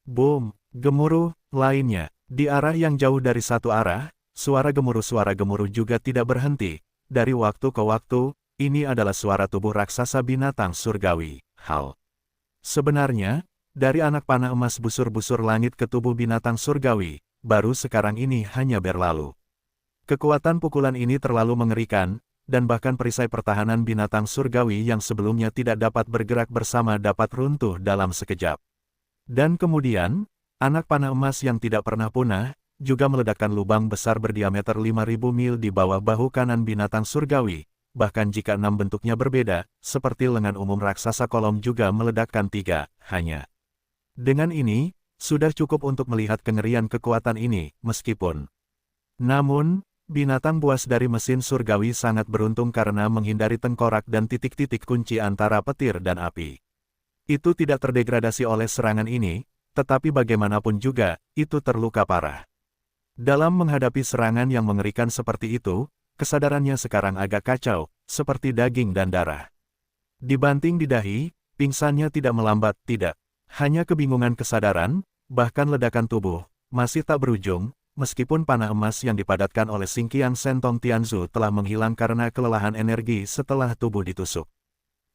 Boom, gemuruh, lainnya, di arah yang jauh dari satu arah, suara gemuruh juga tidak berhenti. Dari waktu ke waktu, ini adalah suara tubuh raksasa binatang surgawi. Hal sebenarnya, dari anak panah emas busur-busur langit ke tubuh binatang surgawi, baru sekarang ini hanya berlalu. Kekuatan pukulan ini terlalu mengerikan, dan bahkan perisai pertahanan binatang surgawi yang sebelumnya tidak dapat bergerak bersama dapat runtuh dalam sekejap. Dan kemudian, anak panah emas yang tidak pernah punah, juga meledakkan lubang besar berdiameter 5.000 mil di bawah bahu kanan binatang surgawi, bahkan jika 6 bentuknya berbeda, seperti lengan umum raksasa kolom juga meledakkan 3, hanya. Dengan ini, sudah cukup untuk melihat kengerian kekuatan ini, meskipun. Namun, binatang buas dari mesin surgawi sangat beruntung karena menghindari tengkorak dan titik-titik kunci antara petir dan api. Itu tidak terdegradasi oleh serangan ini, tetapi bagaimanapun juga, itu terluka parah. Dalam menghadapi serangan yang mengerikan seperti itu, kesadarannya sekarang agak kacau, seperti daging dan darah. Dibanting di dahi, pingsannya tidak melambat, tidak. Hanya kebingungan kesadaran, bahkan ledakan tubuh, masih tak berujung, meskipun panah emas yang dipadatkan oleh Xingqiang Sentong Tianzu telah menghilang karena kelelahan energi setelah tubuh ditusuk.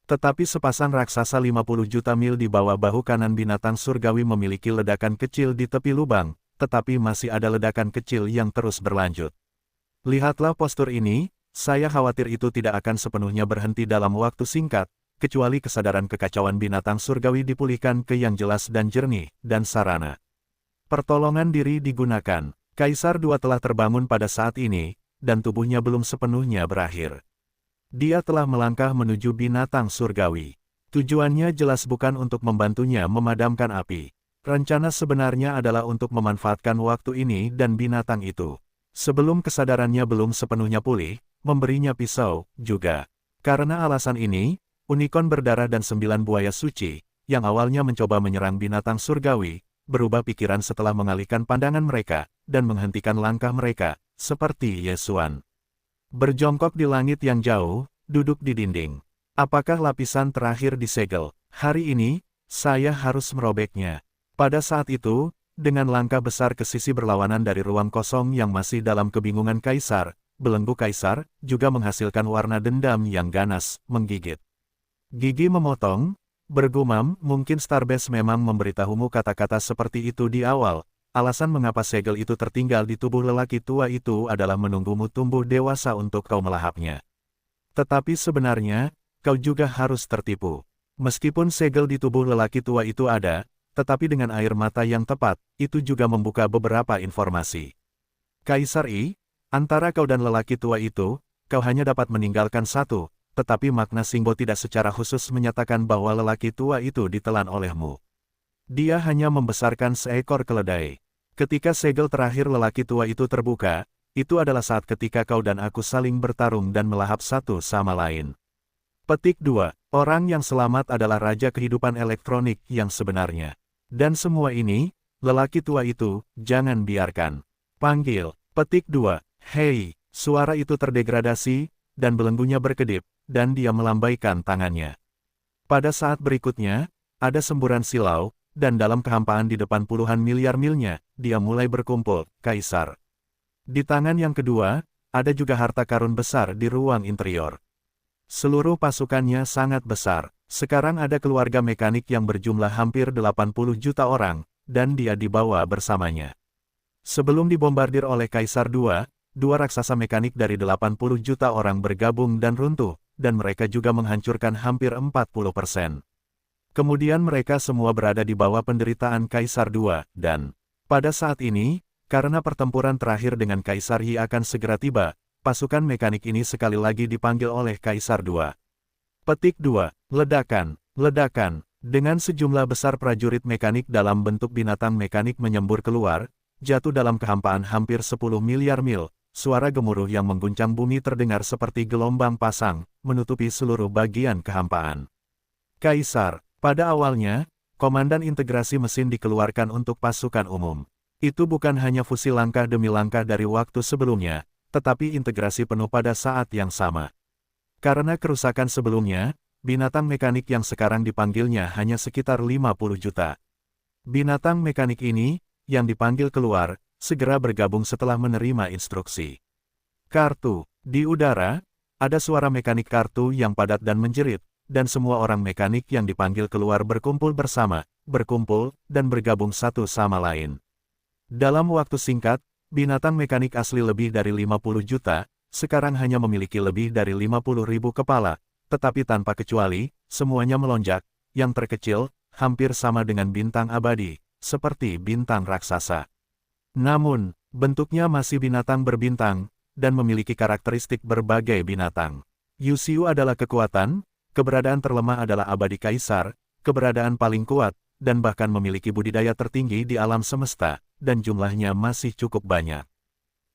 Tetapi sepasang raksasa 50 juta mil di bawah bahu kanan binatang surgawi memiliki ledakan kecil di tepi lubang, tetapi masih ada ledakan kecil yang terus berlanjut. Lihatlah postur ini, saya khawatir itu tidak akan sepenuhnya berhenti dalam waktu singkat, kecuali kesadaran kekacauan binatang surgawi dipulihkan ke yang jelas dan jernih, dan sarana pertolongan diri digunakan. Kaisar II telah terbangun pada saat ini, dan tubuhnya belum sepenuhnya berakhir. Dia telah melangkah menuju binatang surgawi. Tujuannya jelas bukan untuk membantunya memadamkan api. Rencana sebenarnya adalah untuk memanfaatkan waktu ini dan binatang itu. Sebelum kesadarannya belum sepenuhnya pulih, memberinya pisau, juga. Karena alasan ini, unicorn berdarah dan 9 buaya suci, yang awalnya mencoba menyerang binatang surgawi, berubah pikiran setelah mengalihkan pandangan mereka, dan menghentikan langkah mereka, seperti Yesuan. Berjongkok di langit yang jauh, duduk di dinding. Apakah lapisan terakhir disegel? Hari ini, saya harus merobeknya. Pada saat itu, dengan langkah besar ke sisi berlawanan dari ruang kosong yang masih dalam kebingungan Kaisar, belenggu Kaisar, juga menghasilkan warna dendam yang ganas, menggigit. Gigi memotong, bergumam, mungkin Starbase memang memberitahumu kata-kata seperti itu di awal. Alasan mengapa segel itu tertinggal di tubuh lelaki tua itu adalah menunggumu tumbuh dewasa untuk kau melahapnya. Tetapi sebenarnya, kau juga harus tertipu. Meskipun segel di tubuh lelaki tua itu ada, tetapi dengan air mata yang tepat, itu juga membuka beberapa informasi. Kaisar I, antara kau dan lelaki tua itu, kau hanya dapat meninggalkan satu, tetapi makna Singbo tidak secara khusus menyatakan bahwa lelaki tua itu ditelan olehmu. Dia hanya membesarkan seekor keledai. Ketika segel terakhir lelaki tua itu terbuka, itu adalah saat ketika kau dan aku saling bertarung dan melahap satu sama lain. Petik 2. Orang yang selamat adalah raja kehidupan elektronik yang sebenarnya. Dan semua ini, lelaki tua itu, jangan biarkan. Panggil. Petik 2. Hei, suara itu terdegradasi, dan belenggunya berkedip, dan dia melambaikan tangannya. Pada saat berikutnya, ada semburan silau, dan dalam kehampaan di depan puluhan miliar milnya, dia mulai berkumpul, Kaisar. Di tangan yang kedua, ada juga harta karun besar di ruang interior. Seluruh pasukannya sangat besar, Sekarang ada keluarga mekanik yang berjumlah hampir 80 juta orang, dan dia dibawa bersamanya. Sebelum dibombardir oleh Kaisar II, dua raksasa mekanik dari 80 juta orang bergabung dan runtuh, dan mereka juga menghancurkan hampir 40%. Kemudian mereka semua berada di bawah penderitaan Kaisar II, dan pada saat ini, karena pertempuran terakhir dengan Kaisar Yi akan segera tiba, pasukan mekanik ini sekali lagi dipanggil oleh Kaisar II. Petik 2. Ledakan. Ledakan. Dengan sejumlah besar prajurit mekanik dalam bentuk binatang mekanik menyembur keluar, jatuh dalam kehampaan hampir 10 miliar mil, suara gemuruh yang mengguncang bumi terdengar seperti gelombang pasang, menutupi seluruh bagian kehampaan. Kaisar. Pada awalnya, komandan integrasi mesin dikeluarkan untuk pasukan umum. Itu bukan hanya fusi langkah demi langkah dari waktu sebelumnya, tetapi integrasi penuh pada saat yang sama. Karena kerusakan sebelumnya, binatang mekanik yang sekarang dipanggilnya hanya sekitar 50 juta. Binatang mekanik ini, yang dipanggil keluar, segera bergabung setelah menerima instruksi. Kartu. Di udara, ada suara mekanik kartu yang padat dan menjerit, dan semua orang mekanik yang dipanggil keluar berkumpul bersama, dan bergabung satu sama lain. Dalam waktu singkat, binatang mekanik asli lebih dari 50 juta, sekarang hanya memiliki lebih dari 50.000 kepala, tetapi tanpa kecuali, semuanya melonjak, yang terkecil, hampir sama dengan bintang abadi, seperti bintang raksasa. Namun, bentuknya masih binatang berbintang, dan memiliki karakteristik berbagai binatang. Yuxiu adalah kekuatan, keberadaan terlemah adalah abadi kaisar, keberadaan paling kuat, dan bahkan memiliki budidaya tertinggi di alam semesta, dan jumlahnya masih cukup banyak.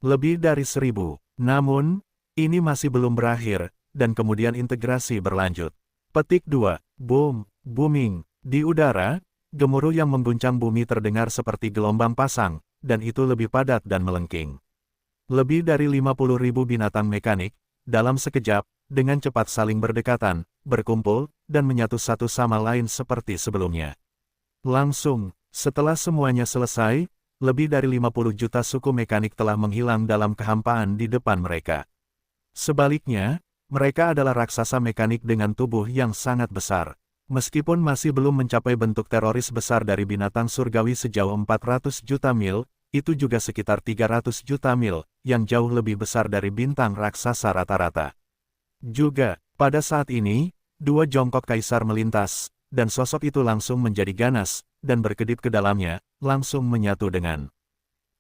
Lebih dari 1000. Namun, ini masih belum berakhir, dan kemudian integrasi berlanjut. Petik 2. Boom. Booming. Di udara, gemuruh yang mengguncang bumi terdengar seperti gelombang pasang, dan itu lebih padat dan melengking. Lebih dari 50.000 binatang mekanik, dalam sekejap, dengan cepat saling berdekatan, berkumpul, dan menyatu satu sama lain seperti sebelumnya. Langsung, setelah semuanya selesai, lebih dari 50 juta suku mekanik telah menghilang dalam kehampaan di depan mereka. Sebaliknya, mereka adalah raksasa mekanik dengan tubuh yang sangat besar. Meskipun masih belum mencapai bentuk teroris besar dari binatang surgawi sejauh 400 juta mil, itu juga sekitar 300 juta mil, yang jauh lebih besar dari bintang raksasa rata-rata. Juga, pada saat ini, dua jongkok kaisar melintas, dan sosok itu langsung menjadi ganas, dan berkedip ke dalamnya, langsung menyatu dengan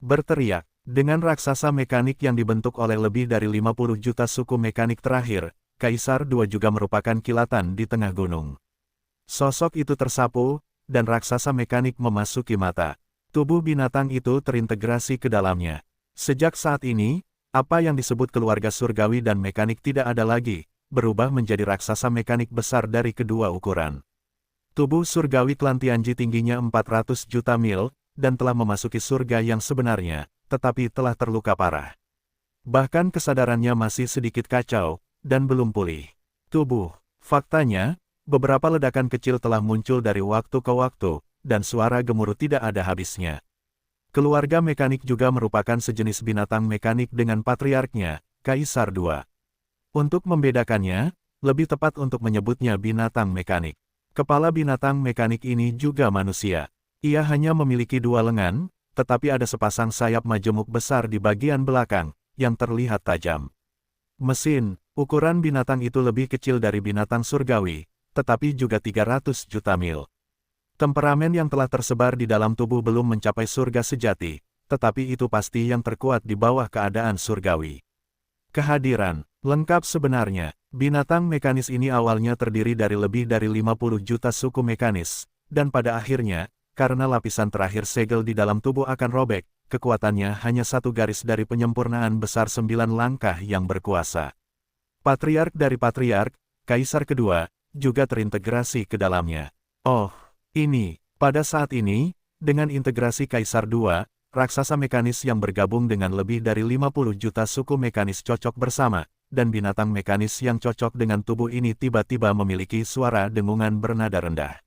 berteriak. Dengan raksasa mekanik yang dibentuk oleh lebih dari 50 juta suku mekanik terakhir, Kaisar II juga merupakan kilatan di tengah gunung. Sosok itu tersapu, dan raksasa mekanik memasuki mata. Tubuh binatang itu terintegrasi ke dalamnya. Sejak saat ini, apa yang disebut keluarga surgawi dan mekanik tidak ada lagi, berubah menjadi raksasa mekanik besar dari kedua ukuran. Tubuh surgawi klan Tianji tingginya 400 juta mil, dan telah memasuki surga yang sebenarnya, tetapi telah terluka parah. Bahkan kesadarannya masih sedikit kacau, dan belum pulih. Tubuh. Faktanya, beberapa ledakan kecil telah muncul dari waktu ke waktu, dan suara gemuruh tidak ada habisnya. Keluarga mekanik juga merupakan sejenis binatang mekanik dengan patriarknya, Kaisar II. Untuk membedakannya, lebih tepat untuk menyebutnya binatang mekanik. Kepala binatang mekanik ini juga manusia. Ia hanya memiliki dua lengan, tetapi ada sepasang sayap majemuk besar di bagian belakang, yang terlihat tajam. Mesin, ukuran binatang itu lebih kecil dari binatang surgawi, tetapi juga 300 juta mil. Temperamen yang telah tersebar di dalam tubuh belum mencapai surga sejati, tetapi itu pasti yang terkuat di bawah keadaan surgawi. Kehadiran, lengkap sebenarnya, binatang mekanis ini awalnya terdiri dari lebih dari 50 juta suku mekanis, dan pada akhirnya, karena lapisan terakhir segel di dalam tubuh akan robek, kekuatannya hanya satu garis dari penyempurnaan besar 9 langkah yang berkuasa. Patriark dari patriark, Kaisar kedua, juga terintegrasi ke dalamnya. Oh, ini, pada saat ini, dengan integrasi Kaisar II, raksasa mekanis yang bergabung dengan lebih dari 50 juta suku mekanis cocok bersama, dan binatang mekanis yang cocok dengan tubuh ini tiba-tiba memiliki suara dengungan bernada rendah.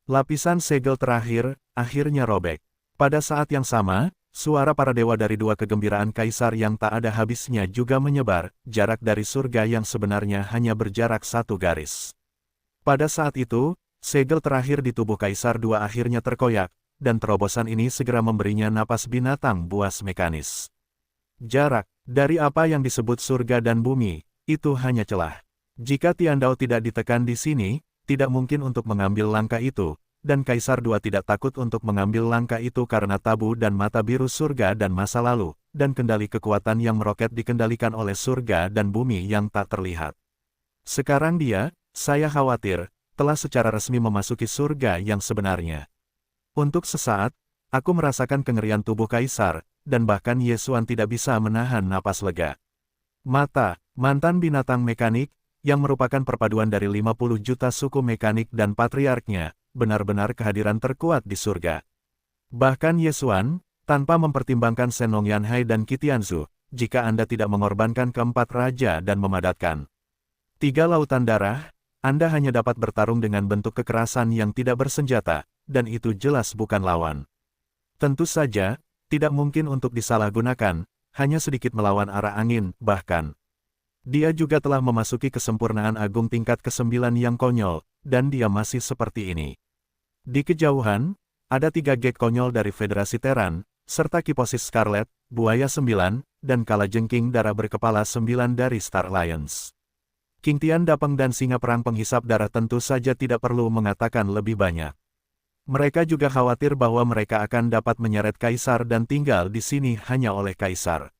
Lapisan segel terakhir, akhirnya robek. Pada saat yang sama, suara para dewa dari dua kegembiraan kaisar yang tak ada habisnya juga menyebar, jarak dari surga yang sebenarnya hanya berjarak satu garis. Pada saat itu, segel terakhir di tubuh Kaisar II akhirnya terkoyak, dan terobosan ini segera memberinya napas binatang buas mekanis. Jarak, dari apa yang disebut surga dan bumi, itu hanya celah. Jika Tiandao tidak ditekan di sini, tidak mungkin untuk mengambil langkah itu, dan Kaisar II tidak takut untuk mengambil langkah itu karena tabu dan mata biru surga dan masa lalu, dan kendali kekuatan yang meroket dikendalikan oleh surga dan bumi yang tak terlihat. Sekarang dia, saya khawatir, telah secara resmi memasuki surga yang sebenarnya. Untuk sesaat, aku merasakan kengerian tubuh Kaisar, dan bahkan Yesuan tidak bisa menahan napas lega. Mata, mantan binatang mekanik, yang merupakan perpaduan dari 50 juta suku mekanik dan patriarknya, benar-benar kehadiran terkuat di surga. Bahkan Yesuan, tanpa mempertimbangkan Senong Yanhai dan Qitianzu, jika Anda tidak mengorbankan keempat raja dan memadatkan 3 lautan darah, Anda hanya dapat bertarung dengan bentuk kekerasan yang tidak bersenjata, dan itu jelas bukan lawan. Tentu saja, tidak mungkin untuk disalahgunakan, hanya sedikit melawan arah angin, bahkan. Dia juga telah memasuki kesempurnaan agung tingkat ke-9 yang konyol, dan dia masih seperti ini. Di kejauhan, ada 3 gek konyol dari Federasi Teran, serta Kiposis Scarlet, Buaya 9, dan Kalajengking darah berkepala 9 dari Star Alliance. Qingtian Dapeng dan Singa Perang Penghisap Darah tentu saja tidak perlu mengatakan lebih banyak. Mereka juga khawatir bahwa mereka akan dapat menyeret Kaisar dan tinggal di sini hanya oleh Kaisar.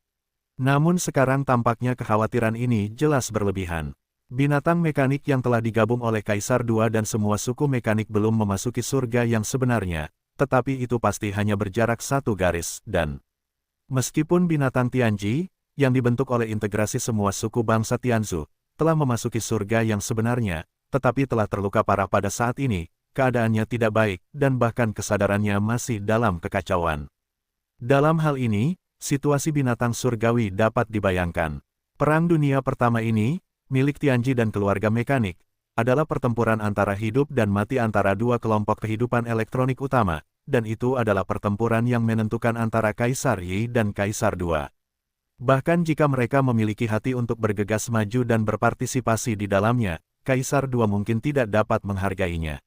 Namun sekarang tampaknya kekhawatiran ini jelas berlebihan. Binatang mekanik yang telah digabung oleh Kaisar II dan semua suku mekanik belum memasuki surga yang sebenarnya, tetapi itu pasti hanya berjarak 1 garis, dan meskipun binatang Tianji, yang dibentuk oleh integrasi semua suku bangsa Tianzu, telah memasuki surga yang sebenarnya, tetapi telah terluka parah pada saat ini, keadaannya tidak baik, dan bahkan kesadarannya masih dalam kekacauan. Dalam hal ini, situasi binatang surgawi dapat dibayangkan. Perang Dunia Pertama ini, milik Tianji dan keluarga mekanik, adalah pertempuran antara hidup dan mati antara 2 kelompok kehidupan elektronik utama, dan itu adalah pertempuran yang menentukan antara Kaisar Yi dan Kaisar II. Bahkan jika mereka memiliki hati untuk bergegas maju dan berpartisipasi di dalamnya, Kaisar II mungkin tidak dapat menghargainya.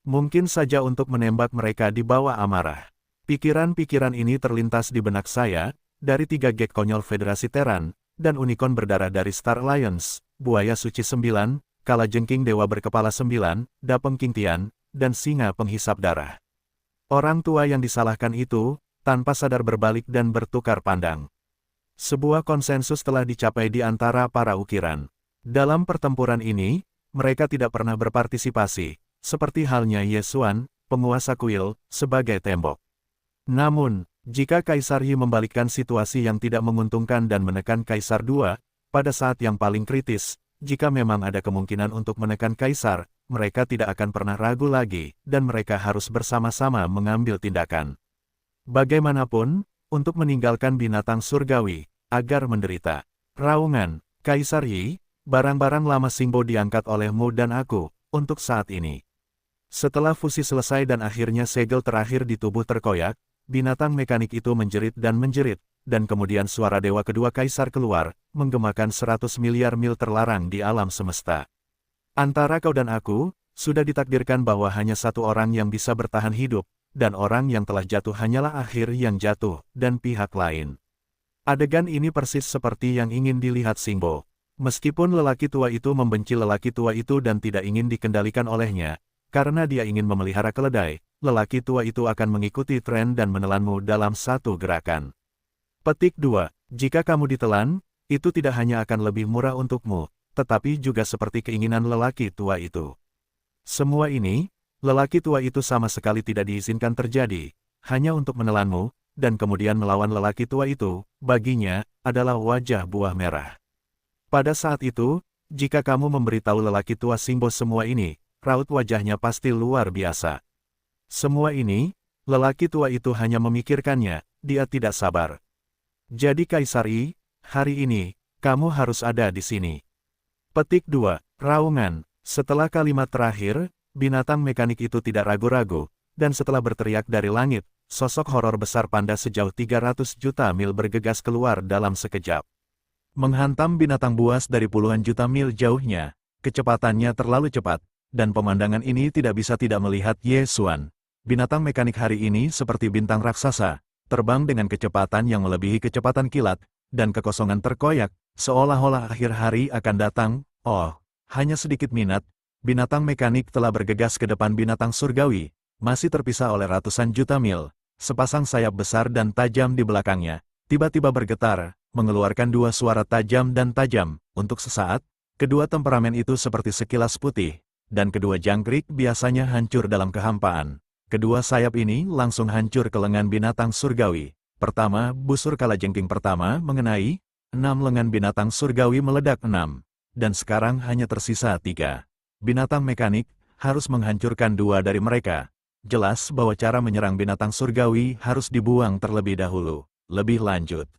Mungkin saja untuk menembak mereka di bawah amarah. Pikiran-pikiran ini terlintas di benak saya, dari 3 gek konyol Federasi Teran, dan unicorn berdarah dari Star Alliance, Buaya Suci 9, Kalajengking Dewa Berkepala 9, Dapeng Qingtian, dan Singa Penghisap Darah. Orang tua yang disalahkan itu, tanpa sadar berbalik dan bertukar pandang. Sebuah konsensus telah dicapai di antara para ukiran. Dalam pertempuran ini, mereka tidak pernah berpartisipasi, seperti halnya Yesuan, penguasa kuil, sebagai tembok. Namun, jika Kaisar Yi membalikkan situasi yang tidak menguntungkan dan menekan Kaisar II, pada saat yang paling kritis, jika memang ada kemungkinan untuk menekan Kaisar, mereka tidak akan pernah ragu lagi, dan mereka harus bersama-sama mengambil tindakan. Bagaimanapun, untuk meninggalkan binatang surgawi, agar menderita. Raungan, Kaisar Yi, barang-barang lama Singbo diangkat olehmu dan aku, untuk saat ini. Setelah fusi selesai dan akhirnya segel terakhir di tubuh terkoyak, binatang mekanik itu menjerit, dan kemudian suara dewa kedua Kaisar keluar, menggemakan 100 miliar mil terlarang di alam semesta. Antara kau dan aku, sudah ditakdirkan bahwa hanya satu orang yang bisa bertahan hidup, dan orang yang telah jatuh hanyalah akhir yang jatuh, dan pihak lain. Adegan ini persis seperti yang ingin dilihat Singbo. Meskipun lelaki tua itu membenci lelaki tua itu dan tidak ingin dikendalikan olehnya, karena dia ingin memelihara keledai, lelaki tua itu akan mengikuti tren dan menelanmu dalam satu gerakan. Petik 2. Jika kamu ditelan, itu tidak hanya akan lebih murah untukmu, tetapi juga seperti keinginan lelaki tua itu. Semua ini, lelaki tua itu sama sekali tidak diizinkan terjadi, hanya untuk menelanmu, dan kemudian melawan lelaki tua itu, baginya, adalah wajah buah merah. Pada saat itu, jika kamu memberitahu lelaki tua Singbo semua ini, raut wajahnya pasti luar biasa. Semua ini, lelaki tua itu hanya memikirkannya, dia tidak sabar. Jadi Kaisar Yi, hari ini, kamu harus ada di sini. Petik 2. Raungan. Setelah kalimat terakhir, binatang mekanik itu tidak ragu-ragu, dan setelah berteriak dari langit, sosok horor besar panda sejauh 300 juta mil bergegas keluar dalam sekejap. Menghantam binatang buas dari puluhan juta mil jauhnya, kecepatannya terlalu cepat, dan pemandangan ini tidak bisa tidak melihat Ye Xuan. Binatang mekanik hari ini seperti bintang raksasa, terbang dengan kecepatan yang melebihi kecepatan kilat, dan kekosongan terkoyak, seolah-olah akhir hari akan datang. Oh, hanya sedikit minat, binatang mekanik telah bergegas ke depan binatang surgawi, masih terpisah oleh ratusan juta mil. Sepasang sayap besar dan tajam di belakangnya, tiba-tiba bergetar, mengeluarkan dua suara tajam dan tajam. Untuk sesaat, kedua temperamen itu seperti sekilas putih, dan kedua jangkrik biasanya hancur dalam kehampaan. Kedua sayap ini langsung hancur ke lengan binatang surgawi. Pertama, busur kalajengking pertama mengenai 6 lengan binatang surgawi meledak 6. Dan sekarang hanya tersisa 3. Binatang mekanik harus menghancurkan 2 dari mereka. Jelas bahwa cara menyerang binatang surgawi harus dibuang terlebih dahulu. Lebih lanjut,